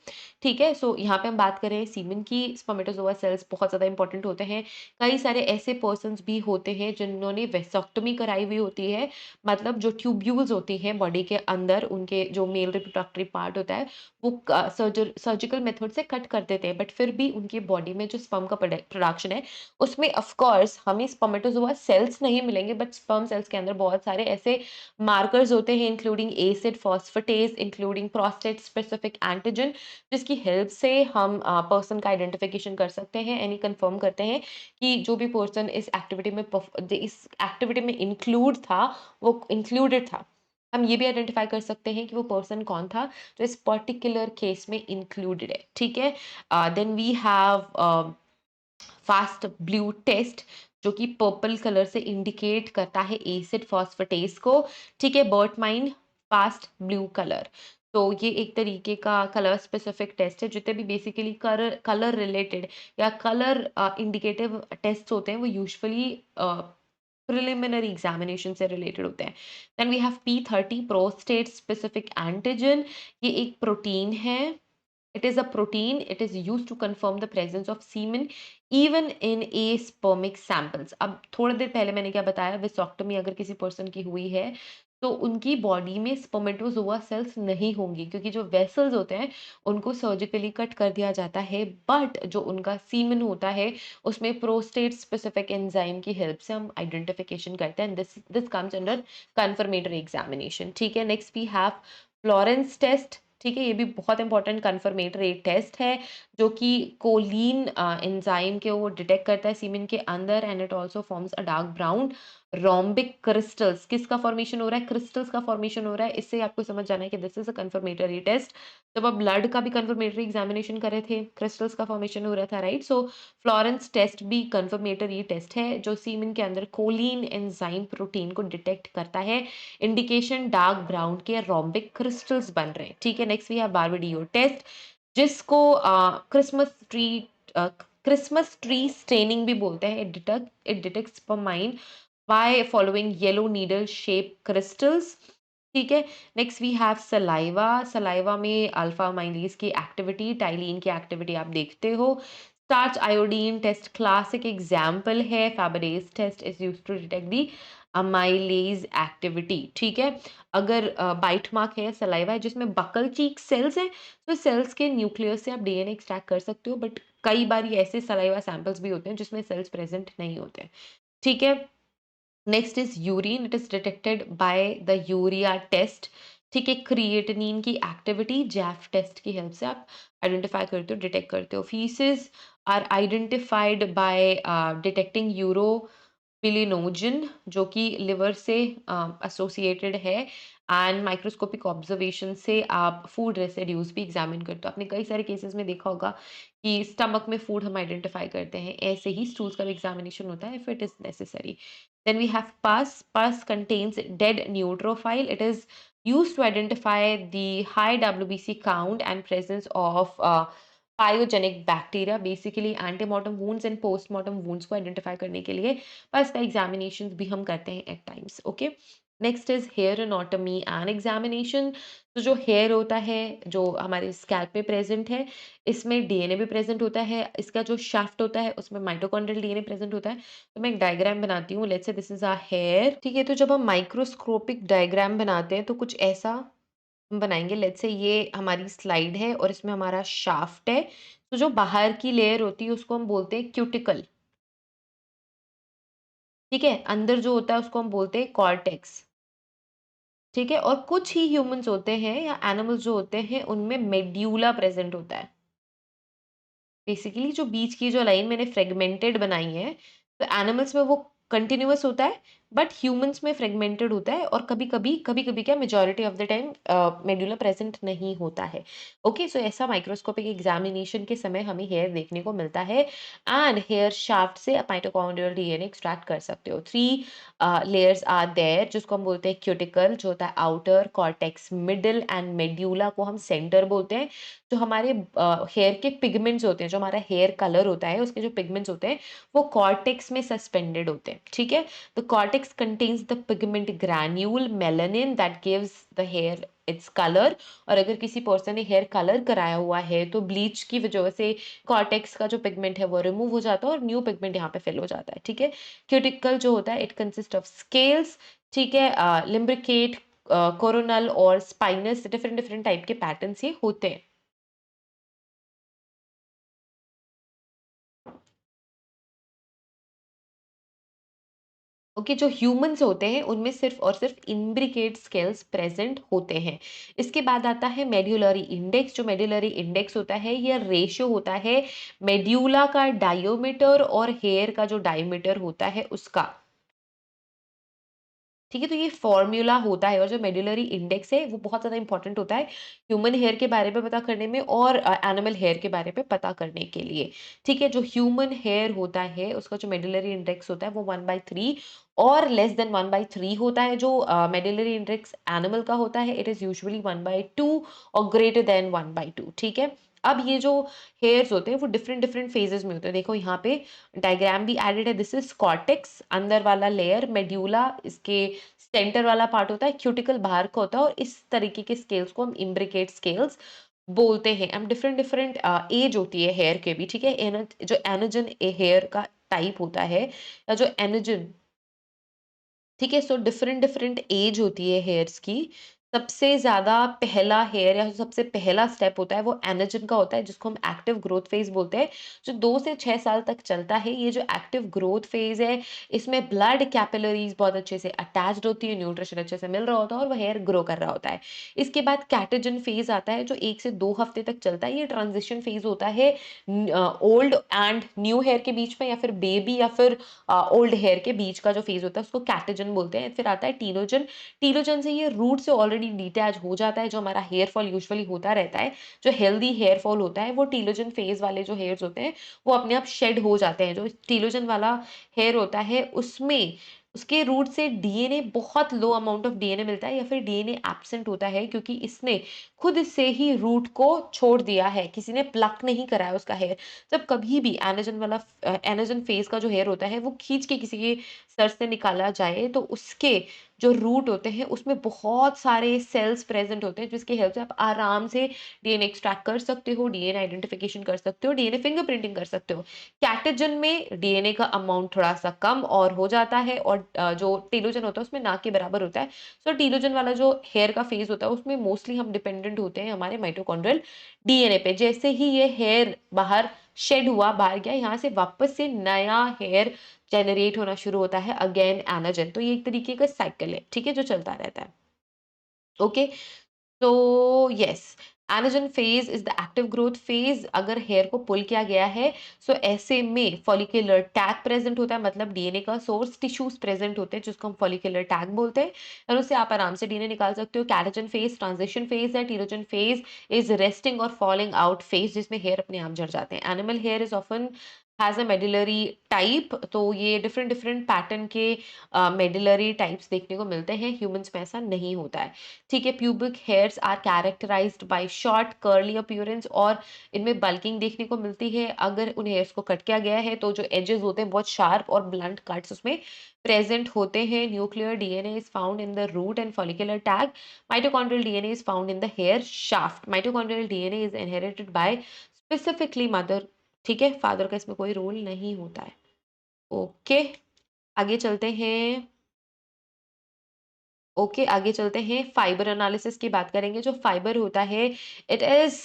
ठीक है, सो यहाँ पे हम बात करें सीमेन की, स्पर्मेटोजोआ सेल्स बहुत ज़्यादा इंपॉर्टेंट होते हैं। कई सारे ऐसे पर्सन्स भी होते हैं जिन्होंने वेसोक्टोमी कराई हुई होती है, मतलब जो ट्यूब्यूल्स होती हैं बॉडी के अंदर, उनके जो मेल रिप्रोडक्टरी पार्ट होता है वो सर्जिकल मेथड से कट कर देते हैं, बट फिर भी उनकी बॉडी में जो स्पर्म का प्रोडक्शन है उसमें ऑफ कोर्स हमें स्पर्मेटोजोआ सेल्स नहीं मिलेंगे, बट स्पर्म सेल्स के अंदर बहुत सारे ऐसे मार्कर्स होते हैं including acid phosphatase, including prostate specific antigen, जिसकी हेल्प से हम पर्सन का आइडेंटिफिकेशन कर सकते हैं, यानी कंफर्म करते हैं कि जो भी पर्सन इस एक्टिविटी में इंक्लूड था वो इंक्लूडेड था। हम ये भी आइडेंटिफाई कर सकते हैं कि वो पर्सन कौन था जो इस पर्टिकुलर केस में इंक्लूडेड है। ठीक है, then we have fast blue test जो कि पर्पल कलर से इंडिकेट करता है एसिड फॉस्फेटेस को। ठीक है, but mind fast blue colour, तो ये एक तरीके का कलर स्पेसिफिक टेस्ट है। जितने भी बेसिकली कलर कलर रिलेटेड या कलर इंडिकेटिव टेस्ट होते हैं वो यूजुअली प्रिलिमिनरी एग्जामिनेशन से रिलेटेड होते हैं। Then we have P30 prostate specific antigen. ये एक प्रोटीन है It is a protein. It is used to confirm the presence of semen even in aspermic samples. अब थोड़ी देर पहले मैंने क्या बताया, वेसोक्टोमी अगर किसी पर्सन की हुई है तो उनकी बॉडी में स्पर्मेटोजोआ सेल्स नहीं होंगी, क्योंकि जो वेसल्स होते हैं उनको सर्जिकली कट कर दिया जाता है, बट जो उनका सीमन होता है उसमें प्रोस्टेट स्पेसिफिक एंजाइम की हेल्प से हम आइडेंटिफिकेशन करते हैं। This this comes under confirmatory examination. ठीक है, next we have Florence test. ठीक है, ये भी बहुत इंपॉर्टेंट कन्फर्मेटरी टेस्ट है जो कि कोलिन एंजाइम के वो डिटेक्ट करता है सीमेन के अंदर, and it also forms a dark brown rhombic crystals. किसका फॉर्मेशन हो रहा है? क्रिस्टल्स का फॉर्मेशन हो रहा है। इससे आपको समझ जाना है कि this is a confirmatory test. जब आप ब्लड का भी कन्फर्मेटरी एग्जामिनेशन कर रहे थे, क्रिस्टल्स का फॉर्मेशन हो रहा था, राइट? सो फ्लोरेंस टेस्ट भी कन्फर्मेटरी टेस्ट है जो सीमेन के अंदर कोलिन एंजाइम प्रोटीन को डिटेक्ट करता है। इंडिकेशन डार्क ब्राउन के रोम्बिक क्रिस्टल्स बन रहे हैं। ठीक है, next we have Barberio test, जिसको क्रिसमस ट्री स्टेनिंग भी बोलते हैं। It detects spermine by following yellow needle shape crystals. ठीक है, next we have saliva. Saliva में अल्फा माइलेज की एक्टिविटी, टाइलिन की एक्टिविटी आप देखते हो। Starch iodine test classic example है। Phadebas test is used to detect the amylase activity. ठीक है, अगर बाइट मार्क है, सलाइवा है जिसमें बकल चीक सेल्स हैं, तो सेल्स के न्यूक्लियस से आप डीएनए एक्सट्रैक्ट कर सकते हो, बट कई बार ये ऐसे सलाइवा सैंपल्स भी होते हैं जिसमें सेल्स प्रेजेंट नहीं होते हैं। ठीक है, next is urine. It is detected by the urea test. ठीक है, क्रिएटिनिन की एक्टिविटी जैफ टेस्ट की हेल्प से आप आइडेंटिफाई करते हो, डिटेक्ट करते हो। Faeces are identified by detecting urobilinogen, जो कि लिवर से एसोसिएटेड है, एंड माइक्रोस्कोपिक ऑब्जर्वेशन से आप फूड रेसिड्यूज भी एग्जामिन करते हो। आपने कई सारे केसेस में देखा होगा कि स्टमक में फूड हम आइडेंटिफाई करते हैं, ऐसे ही स्टूल्स का भी एग्जामिनेशन होता है if it is necessary. Then we have pus. Pus contains dead neutrophil. It is used to identify the high WBC count and presence of pyogenic bacteria, basically antemortem wounds and postmortem wounds को आइडेंटिफाई करने के लिए बस का एग्जामिनेशन भी हम करते हैं at times. Okay, next is hair anatomy and examination. तो जो हेयर होता है जो हमारे स्कैल्प में प्रेजेंट है, इसमें डीएनए भी प्रेजेंट होता है। इसका जो शाफ्ट होता है उसमें माइटोकॉन्ड्रियल डीएनए प्रेजेंट होता है। तो मैं एक डायग्राम बनाती हूँ। Let's say this is a hair. ठीक है, तो जब हम माइक्रोस्कोपिक डायग्राम बनाते हैं तो कुछ ऐसा हम बनाएँगे। लेट्स से ये हमारी स्लाइड है और इसमें हमारा शाफ्ट है। तो जो बाहर की लेयर होती है उसको हम बोलते हैं क्यूटिकल। ठीक है? अंदर जो होता है उसको हम बोलते हैं कॉर्टेक्स। ठीक है? और कुछ ही ह्यूमन्स होते हैं या एनिमल्स जो होते हैं उनमें मेड्यूला प्रेज़ेंट होता है। बेसिकली जो बीच की जो लाइन मैंने फ्रेगमेंटेड बनाई है, तो एनिमल्स में वो कंटीन्यूअस होता है, बट ह्यूमन्स में फ्रेगमेंटेड होता है, और कभी-कभी क्या majority of the time medulla present नहीं होता है। ओके, सो ऐसा माइक्रोस्कोपिक एग्जामिनेशन के समय हमें हेयर देखने को मिलता है, एंड हेयर शाफ्ट से आप माइटोकॉन्ड्रियल डीएनए एक्सट्रैक्ट कर सकते हो। 3 लेयर्स आर देयर जिसको हम बोलते हैं क्यूटिकल जो होता है outer, cortex middle, and medulla को हम सेंटर बोलते हैं। जो हमारे हेयर के पिगमेंट्स होते हैं, जो हमारा हेयर कलर होता है, उसके जो पिगमेंट्स होते हैं, वो कॉर्टेक्स में सस्पेंडेड होते हैं। ठीक है? The cortex contains the pigment granule melanin that gives the hair its colour. और अगर किसी पर्सन ने हेयर कलर कराया हुआ है तो ब्लीच की वजह से कॉर्टेक्स का जो पिगमेंट है वो रिमूव हो जाता है और न्यू पिगमेंट यहाँ पे फिल हो जाता है। ठीक है? क्यूटिकल जो होता है इट कंसिस्ट ऑफ स्केल्स। ठीक है? लिम्ब्रिकेट, कोरोनल और स्पाइनस, डिफरेंट डिफरेंट टाइप के पैटर्न्स ये होते हैं। ओके, जो ह्यूमंस होते हैं उनमें सिर्फ और सिर्फ इम्ब्रिकेट स्केल्स प्रेजेंट होते हैं। इसके बाद आता है मेड्यूलरी इंडेक्स। जो मेड्यूलरी इंडेक्स होता है ये रेशियो होता है मेड्यूला का डायोमीटर और हेयर का जो डायमीटर होता है उसका। ठीक है, तो ये फॉर्मूला होता है, और जो मेडुलरी इंडेक्स है वो बहुत ज़्यादा इंपॉर्टेंट होता है ह्यूमन हेयर के बारे में पता करने में और एनिमल हेयर के बारे में पता करने के लिए। ठीक है, जो ह्यूमन हेयर होता है उसका जो मेडुलरी इंडेक्स होता है वो 1/3 और लेस देन 1/3 होता है। जो मेडुलरी इंडेक्स एनिमल का होता है इट इज़ यूजुअली 1/2 और ग्रेटर देन 1/2। ठीक है, अब ये जो हेयर्स होते हैं वो डिफरेंट डिफरेंट फेजेस में होते हैं। देखो यहाँ पे डायग्राम भी एडेड है। दिस इज कॉर्टेक्स, अंदर वाला लेयर मेड्यूला, इसके सेंटर वाला पार्ट होता है क्यूटिकल, बाहर का होता है, और इस तरीके के स्केल्स को हम इम्ब्रिकेट स्केल्स बोलते हैं हम, डिफरेंट डिफरेंट एज होती है हेयर के भी, ठीक है? जो एनोजन हेयर का टाइप होता है, या जो एनोजन, ठीक है? सो डिफरेंट डिफरेंट एज होती है हेयर्स की। सबसे ज़्यादा पहला हेयर या सबसे पहला स्टेप होता है वो एनाजन का होता है, जिसको हम एक्टिव ग्रोथ फेज़ बोलते हैं, जो 2 से 6 साल तक चलता है। ये जो एक्टिव ग्रोथ फेज़ है, इसमें ब्लड कैपिलरीज़ बहुत अच्छे से अटैच्ड होती है, न्यूट्रिशन अच्छे से मिल रहा होता है और वो हेयर ग्रो कर रहा होता है। इसके बाद कैटेजन फेज़ आता है, जो 1 से 2 हफ्ते तक चलता है। ये ट्रांज़िशन फेज़ होता है ओल्ड एंड न्यू हेयर के बीच में, या फिर बेबी या फिर ओल्ड हेयर के बीच का जो फेज़ होता है उसको कैटेजन बोलते हैं। फिर आता है टीलोजन। टीलोजन से ये रूट से ऑलरेडी डिटैच हो जाता है, जो हमारा हेयर फॉल यूजुअली होता रहता है। जो हेल्दी हेयर फॉल होता है वो टीलोजन फेज़ वाले जो हेयर्स होते हैं वो अपने आप शेड हो जाते हैं। जो टीलोजन वाला हेयर होता है उसमें उसके रूट से डीएनए, बहुत लो अमाउंट ऑफ डीएनए मिलता है, या फिर डीएनए एब्सेंट होता है, क्योंकि इसने खुद से ही रूट को छोड़ दिया है, किसी ने प्लक नहीं करा है उसका हेयर। जब कभी भी एनाजन फेज का जो हेयर होता है वो खींच के किसी के सर से निकाला जाए, तो उसके जो रूट होते हैं उसमें बहुत सारे सेल्स प्रेजेंट होते हैं, जिसकी हेल्प से आप आराम से डीएनए एक्सट्रैक्ट कर सकते हो, डीएनए आइडेंटिफिकेशन कर सकते हो, डीएनए फिंगरप्रिंटिंग कर सकते हो। कैटेजन में डीएनए का अमाउंट थोड़ा सा कम और हो जाता है, और जो टेलोजन होता है उसमें ना के बराबर होता है। सो टेलोजन वाला जो हेयर का फेज होता है उसमें मोस्टली हम डिपेंडेंट होते हैं हमारे माइटोकॉन्ड्रियल डीएनए पे। जैसे ही ये हेयर बाहर शेड हुआ, बाहर गया, यहाँ से वापस से नया हेयर जनरेट होना शुरू होता है, अगेन एनाजन। तो ये एक तरीके का साइकिल है, ठीक है, जो चलता रहता है। ओके, तो yes, anagen phase is the active growth phase. अगर हेयर को पुल किया गया है, सो ऐसे में फॉलिकुलर टैग प्रेजेंट होता है, मतलब डीएनए का सोर्स टिश्यूज प्रेजेंट होते हैं, जिसको हम फॉलिकुलर टैग बोलते हैं, और उससे आप आराम से डीएनए निकाल सकते हो। कैटाजन फेज ट्रांजिशन फेज है। टीरोजन फेज इज रेस्टिंग और फॉलिंग आउट फेज, जिसमें हेयर अपने आप झड़ जाते हैं। Animal here is often has a medullary type, तो ये डिफरेंट डिफरेंट पैटर्न के मेडुलरी टाइप्स देखने को मिलते हैं। ह्यूमंस में ऐसा नहीं होता है, ठीक है। Pubic hairs are characterized by short curly appearance, और इनमें बल्किंग देखने को मिलती है। अगर उन हेयर्स को कट किया गया है तो जो एजेस होते हैं बहुत शार्प और ब्लंट कट्स उसमें प्रेजेंट होते हैं। Nuclear DNA is found in the root and follicular tag. Mitochondrial DNA is found in the hair shaft. Mitochondrial DNA is inherited by specifically mother, ठीक है, फादर का इसमें कोई रोल नहीं होता है। ओके, आगे चलते हैं। ओके, आगे चलते हैं, फाइबर एनालिसिस की बात करेंगे। जो फाइबर होता है, it is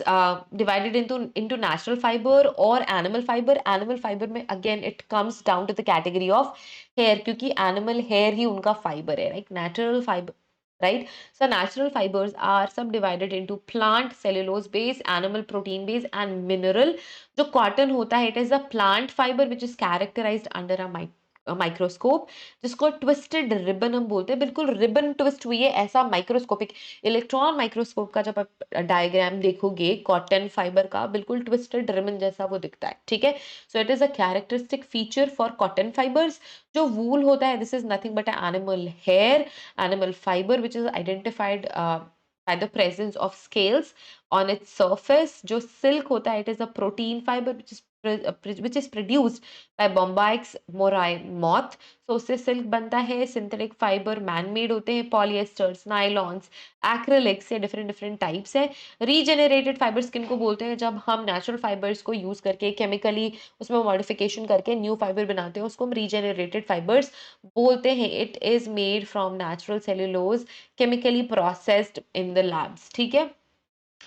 divided into into natural fibre और एनिमल फाइबर। एनिमल फाइबर में again it comes down to the category of hair, क्योंकि एनिमल हेयर ही उनका फाइबर है, right? Natural fibre, right? So natural fibers are subdivided into plant cellulose base, animal protein base and mineral. जो कॉटन होता है, it is a plant fibre which is characterised under a microscope, जिसको ट्विस्टेड रिबन हम बोलते हैं। बिल्कुल रिबन ट्विस्ट हुई है, ऐसा माइक्रोस्कोपिक। इलेक्ट्रॉन माइक्रोस्कोप का जब आप डायग्राम देखोगे कॉटन फाइबर का, बिल्कुल ट्विस्टेड रिबन जैसा वो दिखता है, ठीक है। So it is a characteristic feature for cotton fibres. जो वूल होता है, this is nothing but animal hair, animal fibre which is identified by the presence of scales on its surface. जो सिल्क होता है, it is a protein fiber which is produced by Bombyx morai moth. तो उससे सिल्क बनता है। सिंथेटिक फाइबर मैन मेड होते हैं, पॉलिएस्टर्स, नाइलॉन्स, एक्रिलिक्स, या डिफरेंट डिफरेंट टाइप्स है। रीजेनरेटेड फाइबर्स किनको बोलते हैं? जब हम नेचुरल फाइबर्स को यूज करके केमिकली उसमें मॉडिफिकेशन करके न्यू फाइबर बनाते हैं, उसको हम रीजेनरेटेड फाइबर्स बोलते हैं। It is made from natural cellulose, chemically processed in the labs, ठीक है।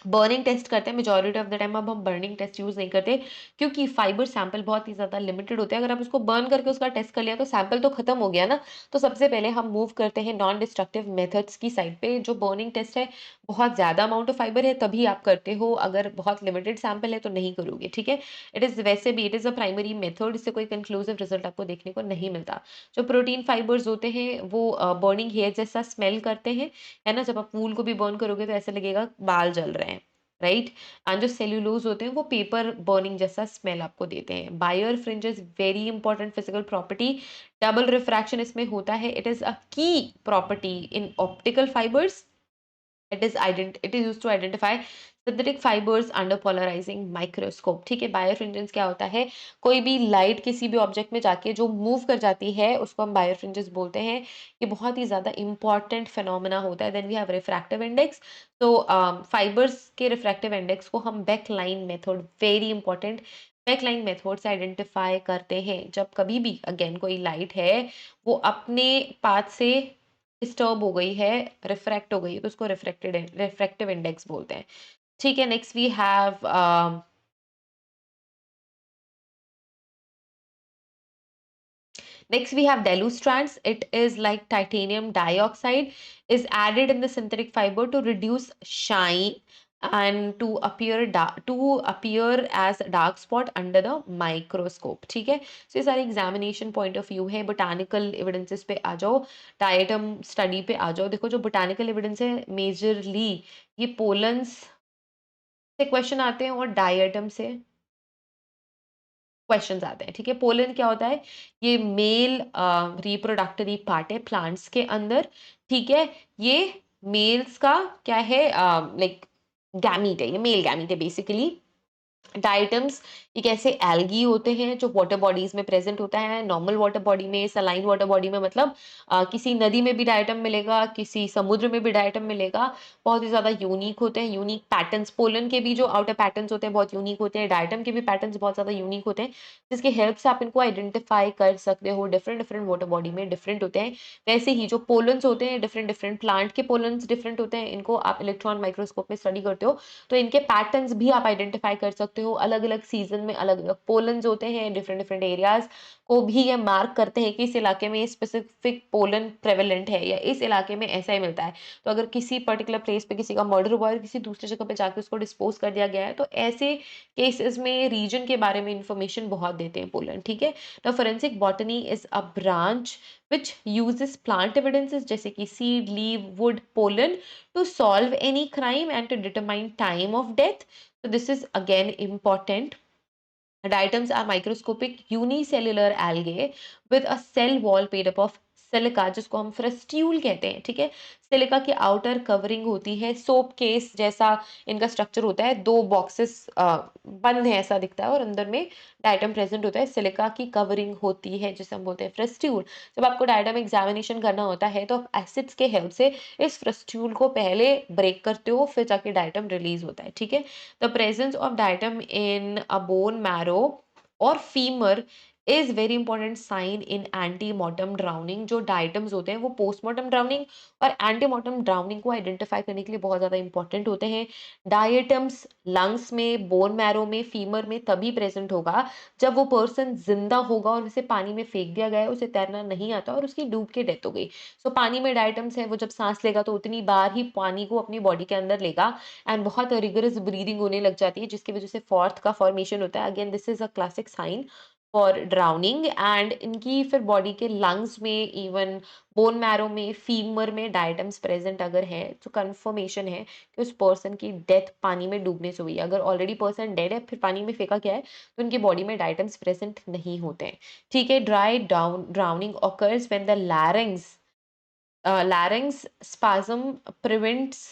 बर्निंग टेस्ट करते हैं मेजॉरिटी ऑफ द टाइम। अब हम बर्निंग टेस्ट यूज नहीं करते, क्योंकि फाइबर सैंपल बहुत ही ज्यादा लिमिटेड होते हैं। अगर आप उसको बर्न करके उसका टेस्ट कर लिया तो सैंपल तो खत्म हो गया ना। तो सबसे पहले हम मूव करते हैं नॉन डिस्ट्रक्टिव मेथड्स की साइड पे। जो बर्निंग टेस्ट है, बहुत ज्यादा अमाउंट ऑफ फाइबर है तभी आप करते हो, अगर बहुत लिमिटेड सैंपल है तो नहीं करोगे, ठीक है। इट इज वैसे भी it is a primary method, इससे कोई कंक्लूसिव रिजल्ट आपको देखने को नहीं मिलता। जो प्रोटीन फाइबर्स होते हैं वो बर्निंग हेयर जैसा स्मेल करते हैं, है ना। जब आप वूल को भी बर्न करोगे तो ऐसा लगेगा बाल जल रहे हैं, राइट। एंड जो सेल्यूलोज होते हैं वो पेपर बर्निंग जैसा स्मेल आपको देते हैं। Birefringence very important physical property. Double refraction इसमें होता है। It is a key property in optical fibres. It is used to identify synthetic fibres under polarizing microscope. ठीक है, बायोफ्रिंजेंस क्या होता है? कोई भी लाइट किसी भी ऑब्जेक्ट में जाके जो मूव कर जाती है उसको हम बायोफ्रिंजेंस बोलते हैं। ये बहुत ही ज़्यादा इंपॉर्टेंट फिनोमेना होता है। Then we have refractive index. तो फाइबर्स के रिफ्रैक्टिव इंडेक्स को हम Becke line method, very important, Becke line method से आइडेंटिफाई करते हैं। जब कभी भी अगेन कोई लाइट है वो अपने पाथ से डिस्टर्ब हो गई है, रिफ्रैक्ट हो गई है, तो उसको रिफ्रैक्टिव इंडेक्स बोलते हैं। ठीक है, next we have next we have Delustrands. It is like titanium dioxide is added in the synthetic fiber to reduce shine and to appear as a dark spot under the microscope. ठीक है, so ये सारे एग्जामिनेशन पॉइंट ऑफ व्यू है। बोटानिकल एविडेंसेस पे आ जाओ, डायटम स्टडी पे आ जाओ। देखो जो बोटानिकल एविडेंस है मेजरली ये पोलन्स से क्वेश्चन आते हैं और डायटम से क्वेश्चंस आते हैं। ठीक है, पोलन क्या होता है? ये मेल रिप्रोडक्टरी पार्ट है प्लांट्स के अंदर। ठीक है, ये मेल्स का क्या है, लाइक गैमीट है, ये मेल गैमीट है बेसिकली। डाइटम्स एक ऐसे एल्गी होते हैं जो वाटर बॉडीज में प्रेजेंट होता है। नॉर्मल वाटर बॉडी में, सलाइन वाटर बॉडी में, मतलब किसी नदी में भी डाइटम मिलेगा, किसी समुद्र में भी डाइटम मिलेगा। बहुत ही ज्यादा यूनिक होते हैं, यूनिक पैटर्न्स। पोलन के भी जो आउटर पैटर्न्स होते हैं बहुत यूनिक होते हैं, डाइटम के भी पैटर्न्स बहुत ज्यादा यूनिक होते हैं, जिसकी हेल्प से आप इनको आइडेंटिफाई कर सकते हो। डिफरेंट डिफरेंट वाटर बॉडी में डिफरेंट होते हैं। वैसे ही जो पोलन्स होते हैं डिफरेंट डिफरेंट प्लांट के पोलन्स डिफरेंट होते हैं, इनको आप इलेक्ट्रॉन माइक्रोस्कोप में स्टडी करते हो तो इनके पैटर्न्स भी आप आइडेंटिफाई कर सकते हो। अलग अलग सीजन में अलग अलग पोलन्स होते हैं, डिफरेंट डिफरेंट एरियाज को भी ये मार्क करते हैं कि इस इलाके में स्पेसिफिक पोलन प्रेवलेंट है या इस इलाके में ऐसा ही मिलता है। तो अगर किसी पर्टिकुलर प्लेस पे किसी का मर्डर हुआ है, किसी दूसरी जगह पे जाके उसको डिस्पोज कर दिया गया है, तो ऐसे केसेस में रीजन के बारे में इंफॉर्मेशन बहुत देते हैं पोलन। ठीक है, the forensic botany is a branch which uses plant evidences जैसे कि seed, leaf, wood, pollen to solve any crime and to determine time of death. So this is again important. Diatoms are microscopic unicellular algae with a cell wall made up of silica, जिसको हम फ्रस्ट्यूल कहते हैं। ठीक है, सिलिका की आउटर कवरिंग होती है सोप केस जैसा, इनका स्ट्रक्चर होता है। दो बॉक्सेस बंद है ऐसा दिखता है और अंदर में डायटम प्रेजेंट होता है। सिलिका की कवरिंग होती है जिसे हम बोलते हैं फ्रस्ट्यूल। जब आपको डायटम एग्जामिनेशन करना होता है तो आप एसिड्स के हेल्प से इस फ्रस्ट्यूल को पहले ब्रेक करते हो, फिर जाके डायटम रिलीज होता है। ठीक है, the presence of diatom in a bone marrow और femur is very important sign in antemortem drowning. जो डायटम्स होते हैं वो पोस्टमॉर्टम ड्राउनिंग और एंटीमॉर्टम ड्राउनिंग को आइडेंटिफाई करने के लिए बहुत ज्यादा इंपॉर्टेंट होते हैं। डायटम्स लंग्स में, बोन मैरो में, फीमर में तभी प्रेजेंट होगा जब वो पर्सन जिंदा होगा और उसे पानी में फेंक दिया गया है, उसे तैरना नहीं आता और उसकी डूब के डेथ हो गई। सो पानी में डायटम्स है, वो जब सांस लेगा तो उतनी बार ही पानी को अपनी बॉडी के अंदर लेगा एंड बहुत रिगरस ब्रीदिंग होने लग जाती है, जिसकी वजह से फोर्थ का फॉर्मेशन होता है। Again this is a classic sign for drowning. And इनकी फिर बॉडी के लंग्स में, इवन बोन मैरो में, फीमर में डायटम्स प्रेजेंट अगर है तो कंफर्मेशन है कि उस पर्सन की डेथ पानी में डूबने से हुई है। अगर ऑलरेडी पर्सन डेड है फिर पानी में फेंका गया है तो उनकी बॉडी में डायटम्स प्रेजेंट नहीं होते हैं। ठीक है, dry down drowning occurs when the larynx spasm prevents।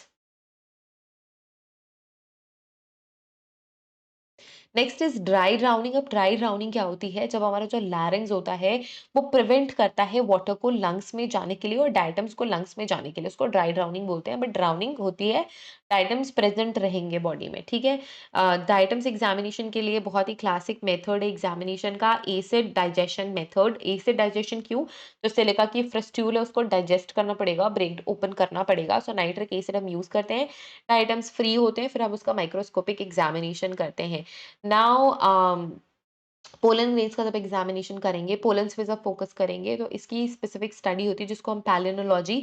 Next is dry drowning. अब ड्राई ड्राउनिंग क्या होती है? जब हमारा जो लैरिंग्स होता है वो प्रिवेंट करता है वाटर को लंग्स में जाने के लिए और डायटम्स को लंग्स में जाने के लिए, उसको ड्राई ड्राउनिंग बोलते हैं। बट ड्राउनिंग होती है, डायटम्स प्रेजेंट रहेंगे बॉडी में। ठीक है, डायटम्स एग्जामिनेशन के लिए बहुत ही क्लासिक मेथड है एग्जामिनेशन का, acid digestion method. Acid digestion क्यों? जो सिलिका की फ्रस्ट्यूल है उसको डाइजेस्ट करना पड़ेगा, ब्रेक ओपन करना पड़ेगा। सो नाइट्रिक एसिड हम यूज करते हैं, डायटम्स फ्री होते हैं, फिर हम उसका माइक्रोस्कोपिक एग्जामिनेशन करते हैं। नाउ पोलन ग्रेन्स का जब एग्जामिनेशन करेंगे, पोलन्स पे जब फोकस करेंगे तो इसकी स्पेसिफिक स्टडी होती है जिसको हम पैलिनोलॉजी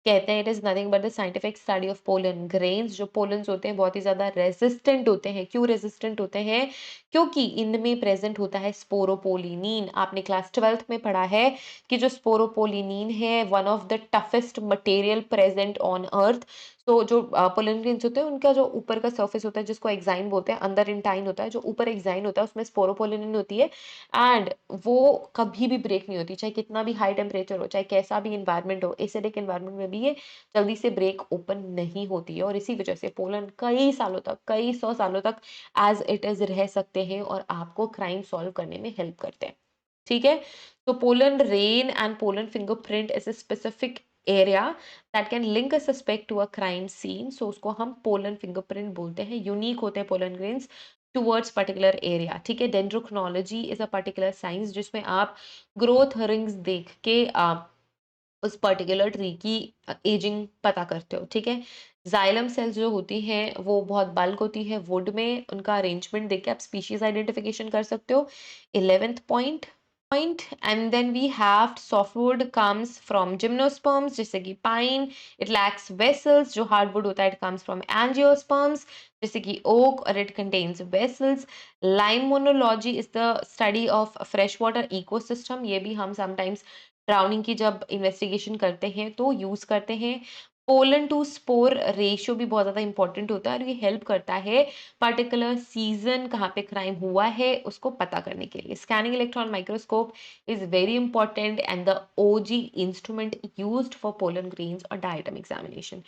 कहते हैं। It is nothing but the scientific study of pollen grains. जो पोलन्स होते हैं बहुत ही ज्यादा रेजिस्टेंट होते हैं। क्यों रेजिस्टेंट होते हैं? क्योंकि इनमें प्रेजेंट होता है स्पोरोपोलिनीन। आपने क्लास 12th में पढ़ा है कि जो स्पोरोपोलिनीन है one of the toughest material present on earth. तो जो पोलन ग्रेन्स होते हैं उनका जो ऊपर का सरफेस होता है जिसको एक्साइन बोलते हैं, अंदर इंटाइन होता है, जो ऊपर एक्साइन होता है उसमें स्पोरोपोलिनिन होती है एंड वो कभी भी ब्रेक नहीं होती, चाहे कितना भी हाई टेम्परेचर हो, चाहे कैसा भी इन्वायरमेंट हो। एसिडिक इन्वायरमेंट में भी भी ये जल्दी से ब्रेक ओपन नहीं होती है और इसी वजह से पोलन कई सालों तक, कई 100 सालों तक एज़ इट इज़ रह सकते हैं और आपको क्राइम सॉल्व करने में हेल्प करते हैं। ठीक है? तो pollen rain and pollen fingerprint is a specific area that can link a suspect to a crime scene, so उसको हम पोलन फिंगरप्रिंट बोलते हैं। यूनिक होते हैं pollen grains towards particular area. ठीक है? Dendrochronology is a particular science जिसमें आप ग्रोथ रिंग्स देख के उस पर्टिकुलर ट्री की एजिंग पता करते हो। ठीक है? ज़ाइलम सेल्स जो होती हैं वो बहुत बल्क होती है वुड में, उनका अरेंजमेंट देख के आप स्पीशीज़ आइडेंटिफिकेशन कर सकते हो। 11th point and then we have softwood comes from gymnosperms जैसे कि पाइन। It lacks vessels. जो हार्डवुड होता है इट कम्स फ्रॉम एंजियोस्पर्म्स जैसे कि ओक और it contains vessels. Limnology is the study of fresh water ecosystem. ये भी हम समटाइम्स ड्राउनिंग की जब इन्वेस्टिगेशन करते हैं तो यूज करते हैं। पोलन टू स्पोर रेशियो भी बहुत ज़्यादा इंपॉर्टेंट होता है और ये हेल्प करता है पर्टिकुलर सीजन कहाँ पे क्राइम हुआ है उसको पता करने के लिए। Scanning electron microscope is very important and the OG instrument used for pollen grains और डायटम एग्जामिनेशन।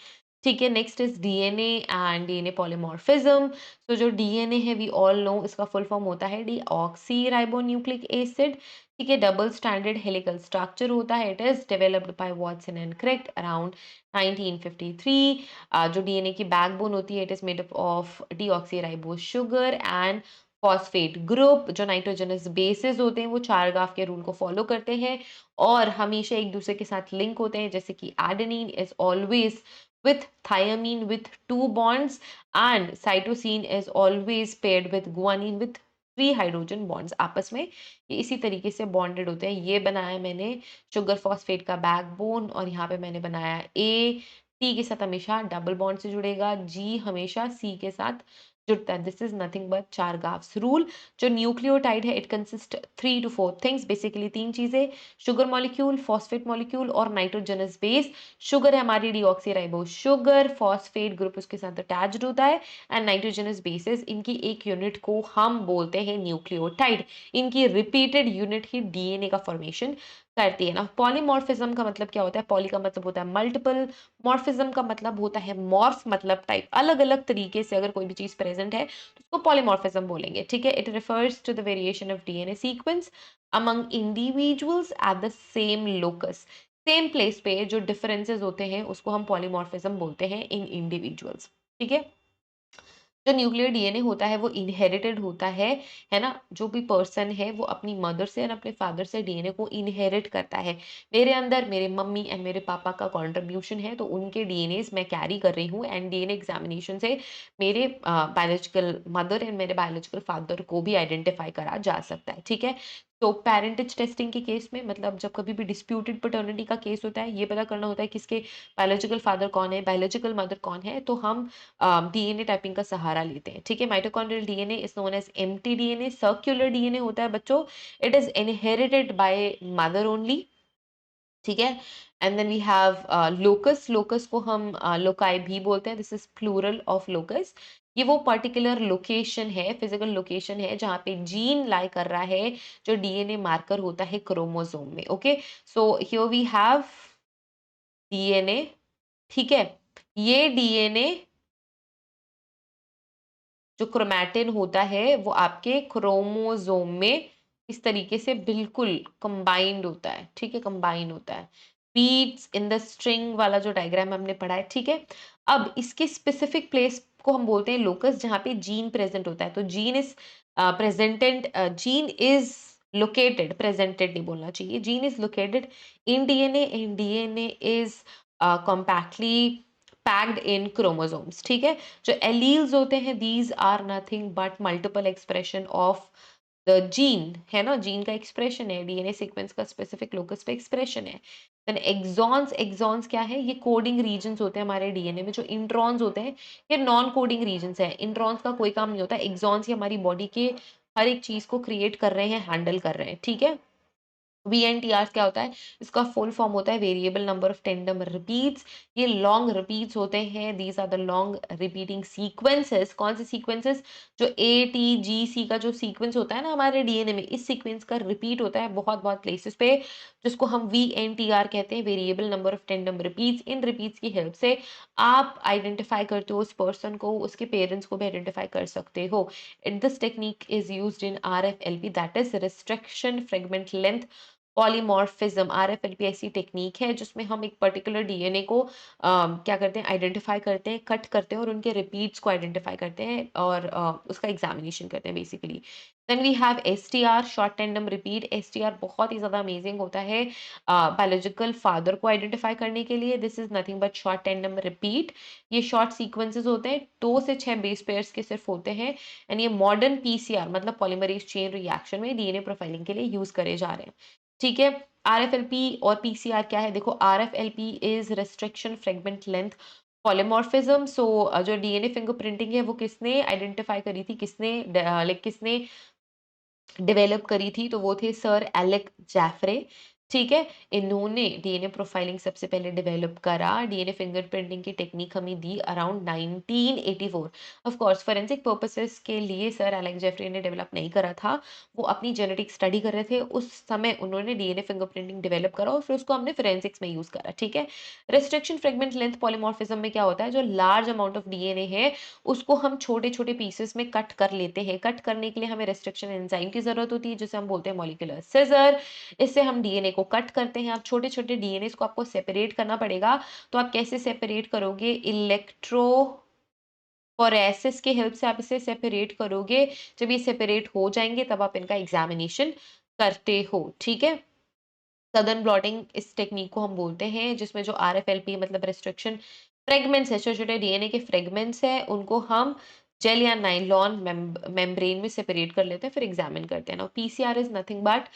ठीक है, next is DNA and DNA polymorphism. तो जो डीएनए है वी ऑल नो इसका फुल फॉर्म होता है डीऑक्सी राइबोन्यूक्लिक एसिड। ठीक है, डबल स्टैंडर्ड हेलिकल स्ट्रक्चर होता है। It is developed by Watson and Crick around 1953। जो डीएनए की बैकबोन होती है it is made up of deoxyribose sugar and phosphate group. जो नाइट्रोजनस बेसिस होते हैं वो चारगाफ के रूल को फॉलो करते हैं और हमेशा एक दूसरे के साथ लिंक होते हैं, जैसे कि adenine is always with thiamine with 2 bonds and cytosine is always paired with guanine with 3 hydrogen bonds. आपस में ये इसी तरीके से बॉन्डेड होते हैं। ये बनाया मैंने शुगर फॉस्फेट का बैकबोन और यहाँ पे मैंने बनाया ए। टी के साथ हमेशा डबल बॉन्ड से जुड़ेगा, जी हमेशा सी के साथ जुड़ता है। This is nothing but Chargaff's rule. जो न्यूक्लियोटाइड है it consist 3 to 4 things, basically 3 चीजें, शुगर मॉलिक्यूल, फॉस्फेट मॉलिक्यूल और नाइट्रोजनस बेस। शुगर है हमारी डीऑक्सीराइबोज शुगर, फॉस्फेट ग्रुप उसके साथ अटैच्ड होता है एंड नाइट्रोजनस बेसिस। इनकी एक यूनिट को हम बोलते हैं न्यूक्लियोटाइड। इनकी रिपीटेड यूनिट ही डीएनए का फॉर्मेशन करती है ना। पॉलीमॉर्फिज्म का मतलब क्या होता है? पॉली का मतलब होता है मल्टीपल, मॉर्फिज्म का मतलब होता है मॉर्फ मतलब टाइप, अलग अलग तरीके से अगर कोई भी चीज प्रेजेंट है तो उसको पॉलीमॉर्फिज्म बोलेंगे। ठीक है, it refers to the variation of DNA sequence among individuals at the same locus. Same place पे जो डिफरेंसेस होते हैं उसको हम पॉलीमॉर्फिज्म बोलते हैं इन इंडिविजुअल्स। ठीक है, जो न्यूक्लियर डीएनए होता है वो इनहेरिटेड होता है ना। जो भी पर्सन है वो अपनी मदर से और अपने फादर से डीएनए को इनहेरिट करता है। मेरे अंदर मेरे मम्मी एंड मेरे पापा का कंट्रीब्यूशन है तो उनके डीएनए मैं कैरी कर रही हूँ एंड डीएनए एग्जामिनेशन से मेरे बायोलॉजिकल मदर एंड मेरे बायोलॉजिकल फादर को भी आइडेंटिफाई करा जा सकता है। ठीक है, तो पेरेंटेज टेस्टिंग के केस में मतलब जब कभी भी डिस्प्यूटेड पैटर्निटी का केस होता है, ये पता करना होता है किसके बायोलॉजिकल फादर कौन है, बायोलॉजिकल मदर कौन है, तो हम डीएनए टाइपिंग का सहारा लेते हैं। ठीक है, mitochondrial DNA is known as mt DNA. Circular DNA होता है बच्चों, it is inherited by mother only. ठीक है, and then we have locus. Locus को हम लोकाई भी बोलते हैं। This is plural of locus. ये वो पर्टिकुलर लोकेशन है, फिजिकल लोकेशन है जहाँ पे जीन लाई कर रहा है, जो डीएनए मार्कर होता है क्रोमोसोम में। Okay, so here we have DNA. ठीक है, ये डीएनए जो क्रोमैटिन होता है वो आपके क्रोमोसोम में इस तरीके से बिल्कुल कंबाइंड होता है। ठीक है, कंबाइन होता है। बीट्स इन द स्ट्रिंग वाला जो डायग्राम हमने पढ़ा है। ठीक है, अब इसके स्पेसिफिक प्लेस को हम बोलते हैं लोकस जहाँ पे जीन प्रेजेंट होता है। तो gene is presented, gene is located, presented नहीं बोलना चाहिए, gene is located in DNA and DNA is compactly packed in chromosomes. ठीक है, जो एलील्स होते हैं these are nothing but multiple expression of the gene, है ना। जीन का एक्सप्रेशन है, डीएनए सीक्वेंस का स्पेसिफिक लोकस पे एक्सप्रेशन है। देन एक्सॉन्स, एक्सॉन्स क्या है? ये कोडिंग रीजन्स होते हैं हमारे डीएनए में। जो इंट्रॉन्स होते हैं ये नॉन कोडिंग रीजन्स है। इंट्रॉन्स का कोई काम नहीं होता। एक्सॉन्स ही हमारी बॉडी के हर एक चीज को क्रिएट कर रहे हैं, हैंडल कर रहे हैं। ठीक है, वीएनटीआर क्या होता है? इसका फुल फॉर्म होता है variable number of tandem repeats. ये लॉन्ग रिपीट्स होते हैं, these are the long repeating sequences. कौन से सीक्वेंसेस? जो ATGC का जो सीक्वेंस होता है ना हमारे डीएनए में, इस सीक्वेंस का रिपीट होता है बहुत-बहुत प्लेसेस पे, जिसको हम वीएनटीआर कहते हैं, variable number of tandem repeats. In repeats की हेल्प से आप आइडेंटिफाई करते हो उस पर्सन को, उसके पेरेंट्स को भी आइडेंटिफाई कर सकते हो। And this technique is used in RFLP, that is restriction fragment length polymorphism. RFLP ऐसी टेक्निक है जिसमें हम एक पर्टिकुलर डीएनए को क्या करते हैं, आइडेंटिफाई करते हैं, कट करते हैं और उनके रिपीट्स को आइडेंटिफाई करते हैं और उसका एग्जामिनेशन करते हैं basically. Then we have STR, short tandem repeat. STR बहुत ही ज़्यादा अमेजिंग होता है बायोलॉजिकल फादर को आइडेंटिफाई करने के लिए। This is nothing but short tandem repeat. ये शॉर्ट सीक्वेंसेस होते हैं, 2 से 6 बेस पेयर्स के सिर्फ होते हैं। एंड ये मॉडर्न पीसीआर मतलब पॉलीमरेज चेन रिएक्शन में डीएनए प्रोफाइलिंग के लिए यूज करे जा रहे हैं। ठीक है। आरएफएलपी और पीसीआर क्या है? देखो, RFLP is restriction fragment length polymorphism. So जो डीएनए फिंगरप्रिंटिंग है वो किसने आइडेंटिफाई करी थी, किसने लाइक किसने डेवलप करी थी? तो वो थे सर एलेक जैफरे। ठीक है। इन्होंने डीएनए प्रोफाइलिंग सबसे पहले डेवलप करा। डीएनए फिंगरप्रिंटिंग की टेक्निक हमें दी around 1984। Of course forensic purposes के लिए सर एलेक जेफरी ने डेवलप नहीं करा था, वो अपनी जेनेटिक स्टडी कर रहे थे उस समय। उन्होंने डीएनए फिंगरप्रिंटिंग डेवलप करा और फिर उसको हमने फोरेंसिक्स में यूज करा। ठीक है। रिस्ट्रिक्शन फ्रेगमेंट लेंथ पॉलीमॉर्फिज्म में क्या होता है? जो लार्ज अमाउंट ऑफ डीएनए है उसको हम छोटे-छोटे पीसेस में कट कर लेते हैं। कट करने के लिए हमें रिस्ट्रिक्शन एंजाइम की ज़रूरत होती है, जिसे हम बोलते हैं मॉलिक्यूलर सिज़र। इससे हम डीएनए को कट करते हैं। अब छोटे-छोटे डीएनएज़ को आपको सेपरेट करना पड़ेगा, तो आप कैसे सेपरेट करोगे? इलेक्ट्रोफोरेसिस की हेल्प से आप इसे सेपरेट करोगे। जब ये सेपरेट हो जाएँगे, तब आप इनका एग्ज़ामिनेशन करते हो। ठीक है? सदर्न ब्लॉटिंग इस टेक्निक को हम बोलते हैं, जिसमें जो आरएफएलपी मतलब रिस्ट्रिक्शन फ्रेगमेंट्स है, छोटे-छोटे डीएनए के फ्रेगमेंट्स हैं, उनको हम जेल या नायलॉन मेम्ब्रेन में सेपरेट कर लेते हैं, फिर एग्जामिन करते हैं। Now PCR is nothing but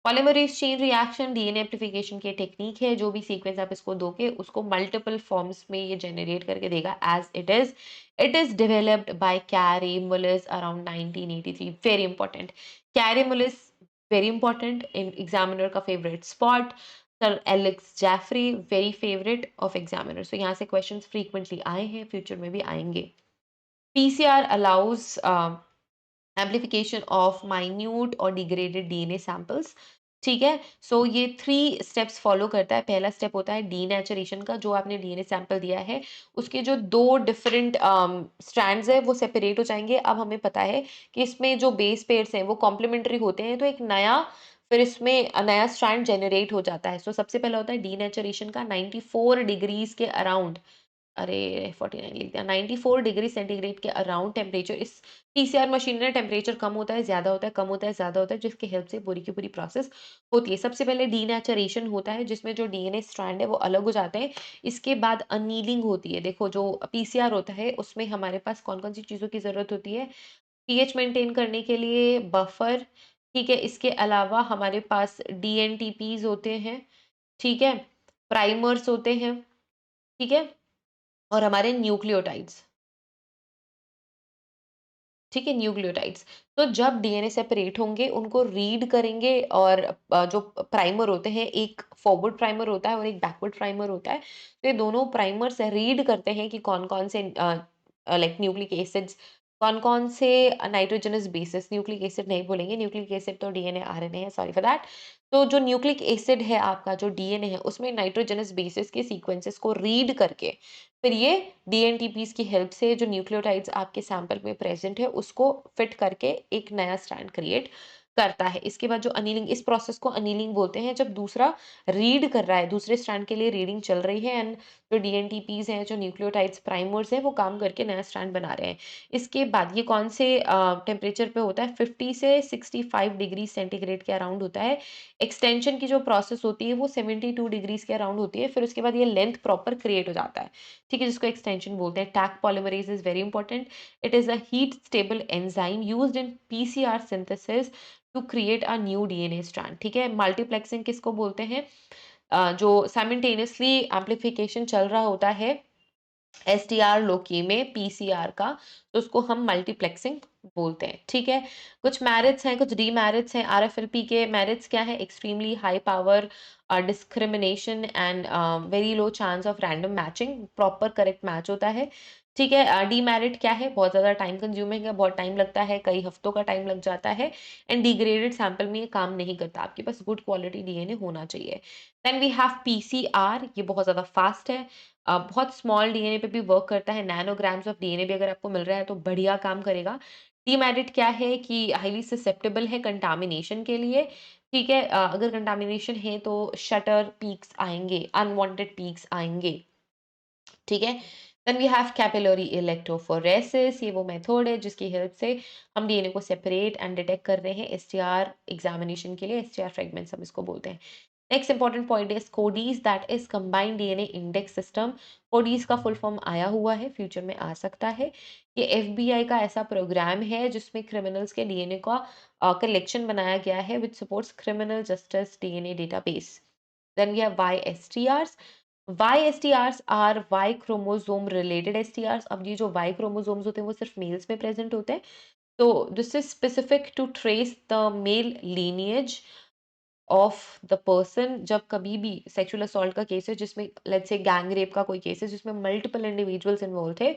polymerase chain reaction, DNA amplification की टेक्निक है। जो भी सीक्वेंस आप इसको दोगे, उसको मल्टीपल फॉर्म्स में ये जनरेट करके देगा as it is. It is developed by Kary Mullis around 1983। Very important. Kary Mullis very important, examiner का favourite spot. Sir Alex Jeffrey very favourite of examiner. So यहाँ से क्वेश्चंस फ्रीक्वेंटली आए हैं, फ्यूचर में भी आएंगे। PCR allows amplification of minute और डिग्रेडेड डीएनए सैंपल्स। ठीक है। सो ये 3 स्टेप्स फॉलो करता है। पहला स्टेप होता है डीनेचुरेशन का। जो आपने डीएनए सैंपल दिया है, उसके जो 2 डिफरेंट स्ट्रैंड्स है वो सेपरेट हो जाएंगे। अब हमें पता है कि इसमें जो बेस पेयर्स हैं वो कॉम्प्लीमेंट्री होते हैं, तो एक नया फिर इसमें नया स्ट्रैंड जनरेट हो जाता है। सो सबसे पहला होता है डीनेचुरेशन का 94 डिग्रीज के अराउंड। अरे 49 लिख दिया। 94 डिग्री सेंटीग्रेड के अराउंड टेम्परेचर, इस पीसीआर मशीन में टेम्परेचर कम होता है, ज़्यादा होता है, कम होता है, ज़्यादा होता है, जिसकी हेल्प से पूरी की पूरी प्रोसेस होती है। सबसे पहले डीनेचुरेशन होता है, जिसमें जो डीएनए स्ट्रैंड है वो अलग हो जाते हैं। इसके बाद अनीलिंग होती है। देखो, जो पीसीआर होता है उसमें हमारे पास कौन-कौन सी चीज़ों की ज़रूरत होती है? पीएच मेंटेन करने के लिए बफर। ठीक है। इसके अलावा हमारे पास डीएनटीपीज़ होते हैं। ठीक है। प्राइमर्स होते हैं। ठीक है। और हमारे न्यूक्लियोटाइड्स। ठीक है, न्यूक्लियोटाइड्स। तो जब डीएनए सेपरेट होंगे, उनको रीड करेंगे और जो प्राइमर होते हैं, एक फॉरवर्ड प्राइमर होता है और एक बैकवर्ड प्राइमर होता है। तो ये दोनों प्राइमर्स रीड करते हैं कि कौन-कौन से लाइक न्यूक्लिक एसिड्स, कौन-कौन से नाइट्रोजनस बेसेस, न्यूक्लिक एसिड नहीं बोलेंगे, न्यूक्लिक एसिड तो डीएनए, आरएनए है, सॉरी फॉर दैट। तो जो न्यूक्लिक एसिड है आपका, जो डीएनए है, उसमें नाइट्रोजनस बेसेस के सीक्वेंसेस को रीड करके, फिर ये डीएनटीपीज़ की हेल्प से जो न्यूक्लियोटाइड्स आपके सैंपल में प्रेज़ेंट है, उसको फिट करके एक नया स्ट्रैंड क्रिएट करता है। इसके बाद जो अनीलिंग, इस प्रोसेस को अनीलिंग बोलते हैं, जब दूसरा रीड कर रहा है, दूसरे स्ट्रैंड के लिए रीडिंग चल रही है एंड जो डीएनटीपीज़ हैं, जो न्यूक्लियोटाइड्स प्राइमर्स हैं, वो काम करके नया स्ट्रैंड बना रहे हैं। इसके बाद ये कौन से टेम्परेचर पे होता है? 50 से 65 डिग्री सेंटीग्रेड के अराउंड होता है। एक्सटेंशन की जो प्रोसेस होती है, वो 72 डिग्रीज़ के अराउंड होती है। फिर उसके बाद ये लेंथ प्रॉपर क्रिएट हो जाता है। ठीक है, जिसको एक्सटेंशन बोलते हैं। Taq polymerase is very important. It is a heat stable enzyme used in PCR synthesis to create a new DNA strand. ठीक है। मल्टीप्लेक्सिंग किसको बोलते हैं? जो साइमल्टेनियसली एम्प्लीफिकेशन चल रहा होता है एसटीआर लोकी में पीसीआर का, तो उसको हम मल्टीप्लेक्सिंग बोलते हैं, ठीक है। कुछ मेरिट्स हैं, कुछ डीमेरिट्स हैं। आरएफएलपी के मेरिट्स क्या है? Extremely high power discrimination and very low chance of random matching, proper correct match होता है, ठीक है। डीमेरिट क्या है? बहुत ज़्यादा टाइम कंज्यूमिंग है, बहुत टाइम लगता है, कई हफ्तों का टाइम लग जाता है, एंड डिग्रेडेड सैंपल में ये काम नहीं करता, आपके पास गुड क्वालिटी डीएनए होना चाहिए। देन वी हैव पीसीआर, ये बहुत ज़्यादा फास्ट है, बहुत स्मॉल डीएनए पे भी वर्क करता है, नैनोग्राम्स ऑफ डीएनए भी अगर आपको मिल रहा है तो बढ़िया काम करेगा। डीमेरिट क्या है कि हाईली ससेप्टेबल है कंटामिनेशन के लिए, ठीक है। अगर कंटामिनेशन है तो शटर पीक्स आएँगे, अनवांटेड पीक्स आएँगे, ठीक है। Then we have capillary electrophoresis, ये वो मेथड है जिसकी हेल्प से हम डीएनए को सेपरेट एंड डिटेक्ट कर रहे हैं एसटीआर एग्जामिनेशन के लिए, एसटीआर फ्रेगमेंट्स हम इसको बोलते हैं। Next important point is codies, that is combined DNA index system. Codies का फुल फॉर्म आया हुआ है, फ्यूचर में आ सकता है। ये एफबीआई का ऐसा प्रोग्राम है जिसमें क्रिमिनल्स के डीएनए का कलेक्शन बनाया गया है, which supports criminal justice DNA database. Then we have Y STRs are Y chromosome related STRs. अब ये जो वाई क्रोमोसोम्स होते हैं वो सिर्फ मेल्स में प्रेजेंट होते हैं, तो this is specific to trace the male lineage of the person. जब कभी भी सेक्सुअल असॉल्ट का केस है जिसमें लेट्स से गैंग रेप का कोई केस है जिसमें मल्टीपल इंडिविजुअल्स इन्वॉल्व थे,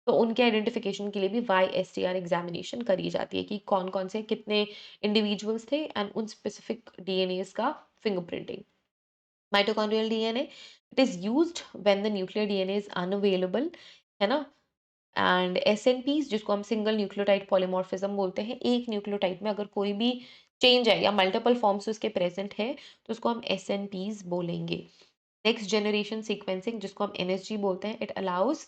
तो उनके आइडेंटिफिकेशन के लिए भी वाई एसटीआर एग्जामिनेशन करी जाती है कि कौन कौन से कितने इंडिविजुअल्स थे एंड उन स्पेसिफिक डीएनएस का fingerprinting. Mitochondrial DNA, it is used when the nuclear DNA is unavailable, है ना। एंड एसएनपीज, जिसको हम सिंगल न्यूक्लियोटाइड पॉलीमॉर्फिज्म बोलते हैं, एक न्यूक्लियोटाइड में अगर कोई भी चेंज है या मल्टीपल फॉर्म्स उसके प्रेजेंट है तो उसको हम एसएनपीज बोलेंगे। नेक्स्ट जनरेशन सीक्वेंसिंग, जिसको हम एनएसजी बोलते हैं, it allows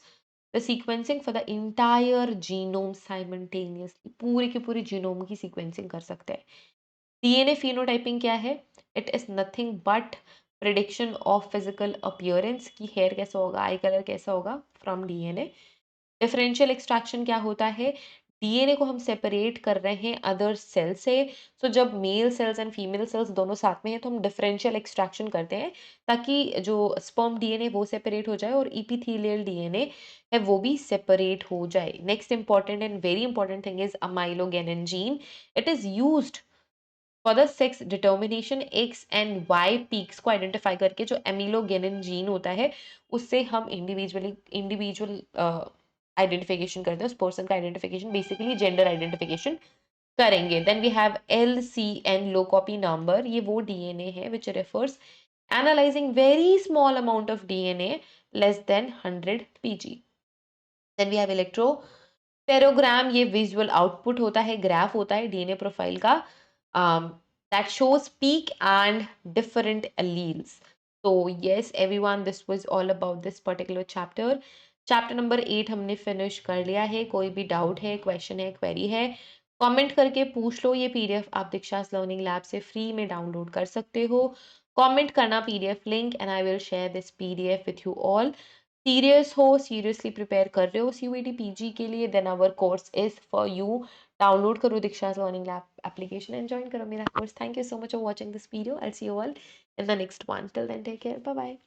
the sequencing for the entire genome simultaneously, पूरी की पूरी जीनोम की सीक्वेंसिंग कर सकते हैं। डीएनए फिनोटाइपिंग क्या है? It is nothing but prediction of physical appearance, की हेयर कैसा होगा, आई कलर कैसा होगा, फ्रॉम डीएनए। डिफरेंशियल एक्सट्रैक्शन क्या होता है? डीएनए को हम सेपरेट कर रहे हैं अदर सेल से। सो जब male cells and female cells दोनों साथ में हैं तो हम डिफरेंशियल एक्सट्रैक्शन करते हैं ताकि जो स्पर्म डीएनए वो सेपरेट हो जाए और इपिथेलियल डीएनए है वो भी सेपरेट हो जाए। Next important and very important thing is amelogenin gene. It is used for the sex determination, X and Y peaks को आइडेंटिफाई करके जो एमिलोगेनिन जीन होता है उससे हम इंडिविजुअल आइडेंटिफिकेशन करते हैं, उस पर्सन का आइडेंटिफिकेशन, बेसिकली जेंडर आइडेंटिफिकेशन करेंगे। Then we have LCN, low copy number, ये वो डीएनए है which refers analysing very small amount of DNA less than 100 pg। Then we have electropherogram, ये विजुअल आउटपुट होता है, ग्राफ होता है डीएनए प्रोफाइल का, that shows peak and different alleles. So yes everyone, this was all about this particular chapter. Chapter number 8 हमने फिनिश कर लिया है। कोई भी डाउट है, क्वेश्चन है, क्वेरी है, कमेंट करके पूछ लो। ये पीडीएफ आप दीक्षास लर्निंग लैब से फ्री में डाउनलोड कर सकते हो। कमेंट करना PDF link and I will share this PDF with you all. Serious हो, सीरियसली प्रिपेयर कर रहे हो सीयूईटी पीजी के लिए, then our course is for you. Download करो Diksha's learning lab application and join करो मेरा कोर्स। Thank you so much for watching this video. I see you all in the next one. Till then, take care. Bye bye.